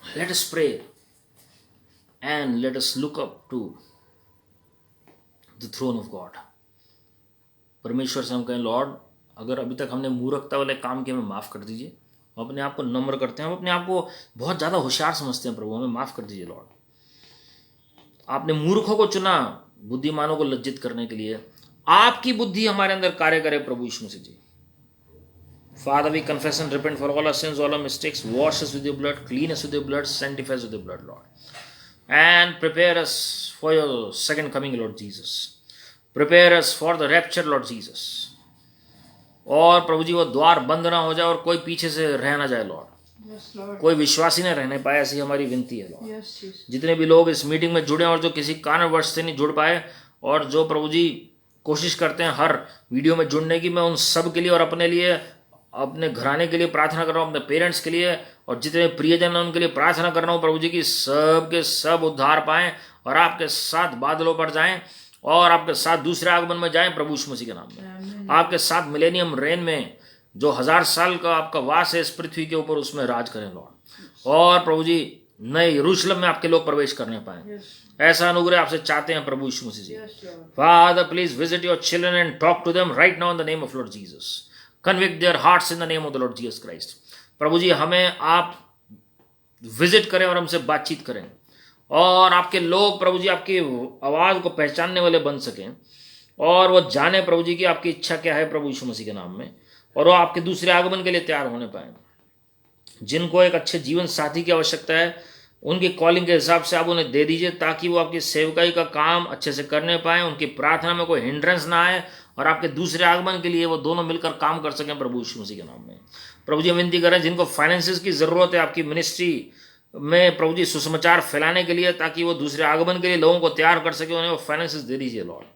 let us pray and let us look up to the throne of God. परमेश्वर से हम कहें, लॉर्ड अगर अभी तक हमने मूर्खता वाले काम किए, हमें माफ़ कर दीजिए। हम अपने आप को नम्र करते हैं, हम अपने आप को बहुत ज़्यादा होशियार समझते हैं। प्रभु हमें माफ़ कर दीजिए लॉर्ड। आपने मूर्खों को चुना बुद्धिमानों को लज्जित करने के लिए। आपकी बुद्धि हमारे अंदर कार्य करे प्रभु यीशु मसीह जी। Father, we confess and repent for all our sins, all our mistakes. Wash us with your blood, clean us with your blood, sanctify us with your blood, Lord. And prepare us for your second coming, Lord Jesus. Prepare us for the rapture, Lord Jesus. और प्रभु जी वो द्वार बंद ना हो जाए और कोई पीछे से रह ना जाए लॉर्ड। Yes, Lord. कोई विश्वासी न रहने पाए, ऐसी हमारी विनती है लॉर्ड। Yes, Jesus. जितने भी लोग इस मीटिंग में जुड़े और जो किसी कारणवश से नहीं जुड़ पाए, और जो प्रभु जी कोशिश करते हैं हर वीडियो में जुड़ने की, मैं उन सब के लिए और अपने लिए, अपने घराने के लिए प्रार्थना कर रहा हूँ, अपने पेरेंट्स के लिए और जितने प्रियजन हैं उनके लिए प्रार्थना कर रहा हूँ प्रभु जी की सब के सब उद्धार पाएं और आपके साथ बादलों पर जाएं और आपके साथ दूसरे आगमन में जाएं प्रभु यीशु मसीह के नाम में। आपके साथ मिलेनियम रेन में जो 1000 साल का आपका वास है इस पृथ्वी के ऊपर, उसमें राज करें लॉर्ड। और प्रभु जी नए यरूशलेम में आपके लोग प्रवेश करने पाए, ऐसा अनुग्रह आपसे चाहते हैं प्रभु यीशु Masih ji. Father please visit your children and talk to them right now in the name of Lord Jesus. Convict their hearts in the name of the Lord Jesus Christ. प्रभु जी हमें आप विजिट करें और हमसे बातचीत करें और आपके लोग प्रभु जी आपकी आवाज़ को पहचानने वाले बन सकें और वो जाने प्रभु जी की आपकी इच्छा क्या है प्रभु यीशु मसीह के नाम में, और वो आपके दूसरे आगमन के लिए तैयार होने पाए। जिनको एक अच्छे जीवन साथी की आवश्यकता है, उनकी कॉलिंग के हिसाब से आप उन्हें दे दीजिए ताकि वो आपकी सेवकाई का काम अच्छे से करने पाएँ, उनकी प्रार्थना में कोई हिंड्रेंस ना आए और आपके दूसरे आगमन के लिए वो दोनों मिलकर काम कर सकें प्रभु यीशु मसीह के नाम में। प्रभु जी विनती करें जिनको फाइनेंसेस की ज़रूरत है आपकी मिनिस्ट्री में प्रभु जी सुसमाचार फैलाने के लिए, ताकि वो दूसरे आगमन के लिए लोगों को तैयार कर सके, उन्हें वो फाइनेंसेस दे दीजिए लॉर्ड।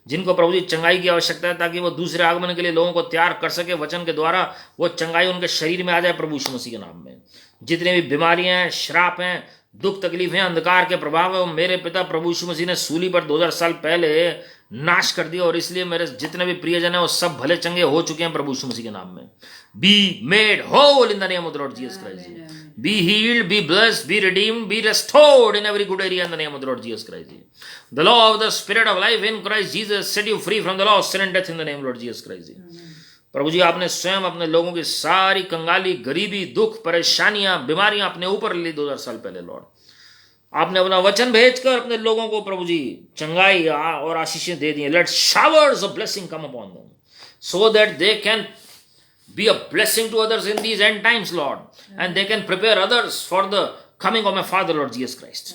जिनको प्रभु जी चंगाई की आवश्यकता है ताकि वो दूसरे आगमन के लिए लोगों को तैयार कर सके, वचन के द्वारा वो चंगाई उनके शरीर में आ जाए प्रभु यीशु मसीह के नाम में। जितने भी बीमारियां हैं, श्राप हैं, दुख तकलीफें, अंधकार के प्रभाव है, वो मेरे पिता प्रभु यीशु मसीह ने सूली पर 2000 साल पहले नाश कर दिया, और इसलिए मेरे जितने भी प्रियजन हैं वो सब भले चंगे हो चुके हैं प्रभु यीशु मसीह के नाम में। Be made whole in the name of the Lord Jesus Christ. be healed, be blessed, be redeemed, be restored in every good area in the name of the Lord Jesus Christ. The law of the Spirit of life in Christ Jesus set you free from the law of sin and death in the name of Lord Jesus Christ. प्रभु जी आपने स्वयं अपने लोगों की सारी कंगाली, गरीबी, दुख, परेशानियां, बीमारियां अपने ऊपर ली 2000 साल पहले लॉर्ड। आपने अपना वचन भेजकर अपने लोगों को प्रभु जी चंगाई और आशीषें दे दी। Let showers of blessing come upon them so that they can be a blessing to others in these end times, Lord, and they can prepare others for the coming of my Father, Lord Jesus Christ.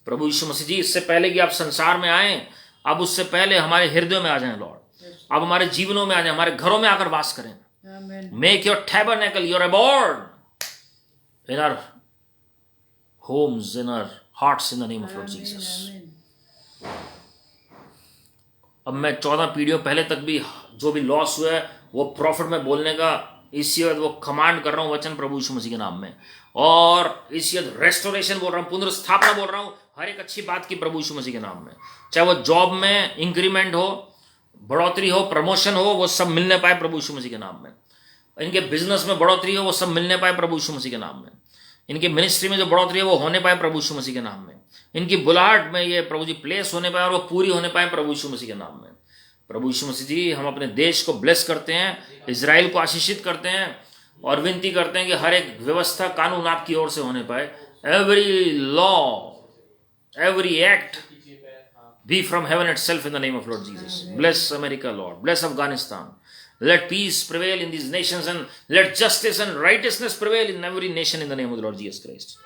प्रभु यीशु मसीह जी, इससे पहले कि आप संसार में आए, अब उससे पहले हमारे हृदयों में आ जाएं लॉर्ड, अब हमारे जीवनों में आ जाएं, हमारे घरों में आकर वास करें। Make your tabernacle, your abode in our homes, in our hearts, in the name of Lord Jesus. अब मैं 14 पीढ़ियों पहले तक भी जो भी लॉस हुआ है वो प्रॉफिट में बोलने का इसी वक्त वो कमांड कर रहा हूं वचन प्रभु यीशु मसीह के नाम में, और इसी वक्त रेस्टोरेशन बोल रहा हूं, पुनर्स्थापना बोल रहा हूं, हर एक अच्छी बात की प्रभु यीशु मसीह के नाम में। चाहे वो जॉब में इंक्रीमेंट हो, बढ़ोतरी हो, प्रमोशन हो, वो सब मिलने पाए प्रभु यीशु मसीह के नाम में। इनके बिजनेस में बढ़ोतरी हो, वो सब मिलने पाए प्रभु यीशु मसीह के नाम में। इनके मिनिस्ट्री में जो बढ़ोतरी है वो होने पाए प्रभु यीशु मसीह के नाम में। इनकी बुलाहट में ये प्रभु जी प्लेस होने पाए और वो पूरी होने पाए प्रभु यीशु मसीह के नाम में। प्रभु यीशु मसीह जी, हम अपने देश को ब्लेस करते हैं, इजराइल को आशीषित करते हैं और विनती करते हैं कि हर एक व्यवस्था, कानून आपकी ओर से होने पाए। Every law, every act be from heaven itself in the name of Lord Jesus. Bless America Lord, bless Afghanistan, let peace prevail in these nations and let justice and righteousness prevail in every nation in the name of the Lord Jesus Christ.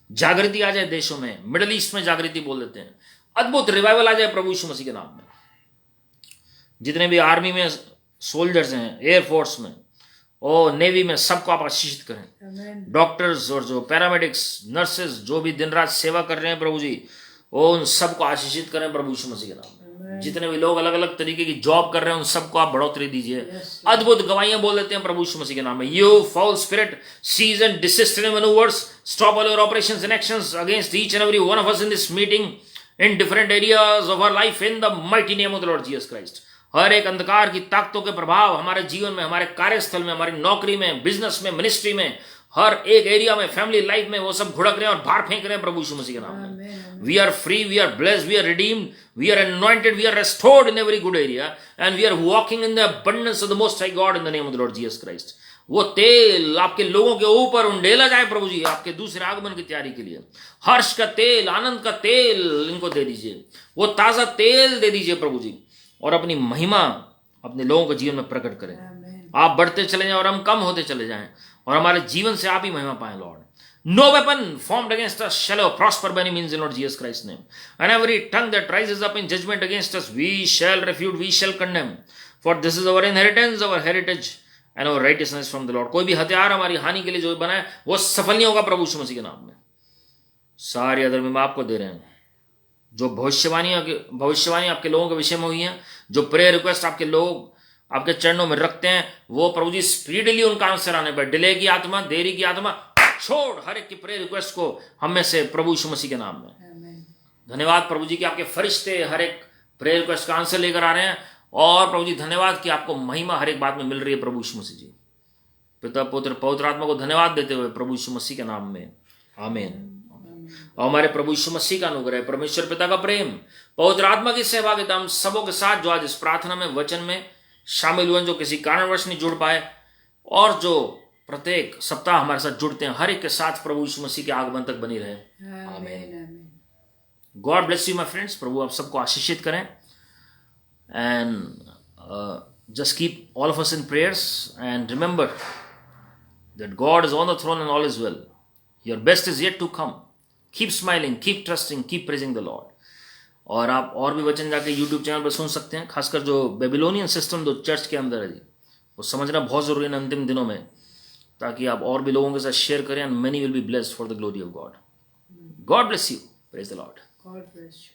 जागृति आ जाए देशों में, मिडिल ईस्ट में जागृति बोल देते हैं, अद्भुत रिवाइवल आ जाए प्रभु यीशु मसीह के नाम में। जितने भी आर्मी में सोल्जर्स हैं, एयरफोर्स में और नेवी में, सबको आप आशीषित करें। डॉक्टर्स और जो पैरामेडिक्स, नर्सेज जो भी दिन रात सेवा कर रहे हैं प्रभु जी, वो उन सबको आशीषित करें प्रभु यीशु मसीह के नाम में। जितने भी लोग अलग अलग तरीके की जॉब कर रहे हैं उन सबको आप बढ़ोतरी दीजिए। अद्भुत गवाहियां बोल देते हैं प्रभु यीशु मसीह के नाम में। You foul spirit, cease and desist in manoeuvres, stop all your operations and actions against each and every one of us in this meeting in different areas of our life in the mighty name of the Lord Jesus Christ. हर एक अंधकार की ताकतों के प्रभाव हमारे जीवन में, हमारे कार्यस्थल में, हमारी नौकरी में, बिजनेस में, मिनिस्ट्री में, हर एक एरिया में, फैमिली लाइफ में, वो सब घुड़क रहे हैं और बाहर फेंक रहे हैं प्रभु यीशु मसीह के नाम में। We are free, we are blessed, we are redeemed, we are anointed, we are restored in every good area and we are walking in the abundance of the Most High God in the name of the Lord Jesus Christ. वो तेल आपके लोगों के ऊपर उंडेला जाए प्रभु जी, आपके दूसरे आगमन की तैयारी के लिए। हर्ष का तेल, आनंद का तेल इनको दे दीजिए, वो ताजा तेल दे दीजिए प्रभु जी, और अपनी महिमा अपने लोगों के जीवन में प्रकट करें। आप बढ़ते चले जाएं और हम कम होते चले जाएं और हमारे जीवन से आप ही महिमा पाएं Lord. No weapon formed against us shall prosper by any means in Lord Jesus Christ's name. And every tongue that rises up in judgment against us, we shall refute, we shall condemn. For this is our inheritance, our heritage, and our righteousness from the Lord. कोई भी हथियार हमारी हानि के लिए जो बनाए वो सफल नहीं होगा प्रभु यीशु मसीह के नाम में। सारी अदर में आपको दे रहे हैं। जो भविष्यवाणी आपके लोगों के विषय में हुई है, जो प्रेयर रिक्वेस्ट आपके लोग आपके चरणों में रखते हैं, वो प्रभु जी स्पीडली उनका आंसर आने पर, डिले की आत्मा, देरी की आत्मा छोड़ हर एक की प्रेयर रिक्वेस्ट को हम में से प्रभु यीशु मसीह के नाम में। धन्यवाद प्रभु जी कि आपके फरिश्ते हर एक प्रेयर रिक्वेस्ट का आंसर लेकर आ रहे हैं, और प्रभु जी धन्यवाद कि आपको महिमा हर एक बात में मिल रही है प्रभु यीशु मसीह जी। पिता, पुत्र, पवित्र आत्मा को धन्यवाद देते हुए प्रभु यीशु मसीह के नाम में आमीन। और हमारे प्रभु यीशु मसीह का अनुग्रह, परमेश्वर पिता का प्रेम, पवित्र आत्मा की सहभागिता हम सबों के साथ जो आज इस प्रार्थना में, वचन में शामिल हुए, जो किसी कारणवश नहीं जुड़ पाए और जो प्रत्येक सप्ताह हमारे साथ जुड़ते हैं, हर एक के साथ प्रभु यीशु मसीह के आगमन तक बनी रहे। आमीन। God bless you my friends. प्रभु आप सबको आशीषित करें and just keep all of us in prayers and remember that God is on the throne and all is well. Your best is yet to come. Keep smiling, keep trusting, keep praising the Lord. और आप और भी वचन जाके यूट्यूब चैनल पर सुन सकते हैं, खासकर जो बेबीलोनियन सिस्टम जो चर्च के अंदर है, वो समझना बहुत जरूरी है अंतिम दिनों में, ताकि आप और भी लोगों के साथ शेयर करें and many will be blessed for the glory of God. God bless you. Praise the Lord. God bless you.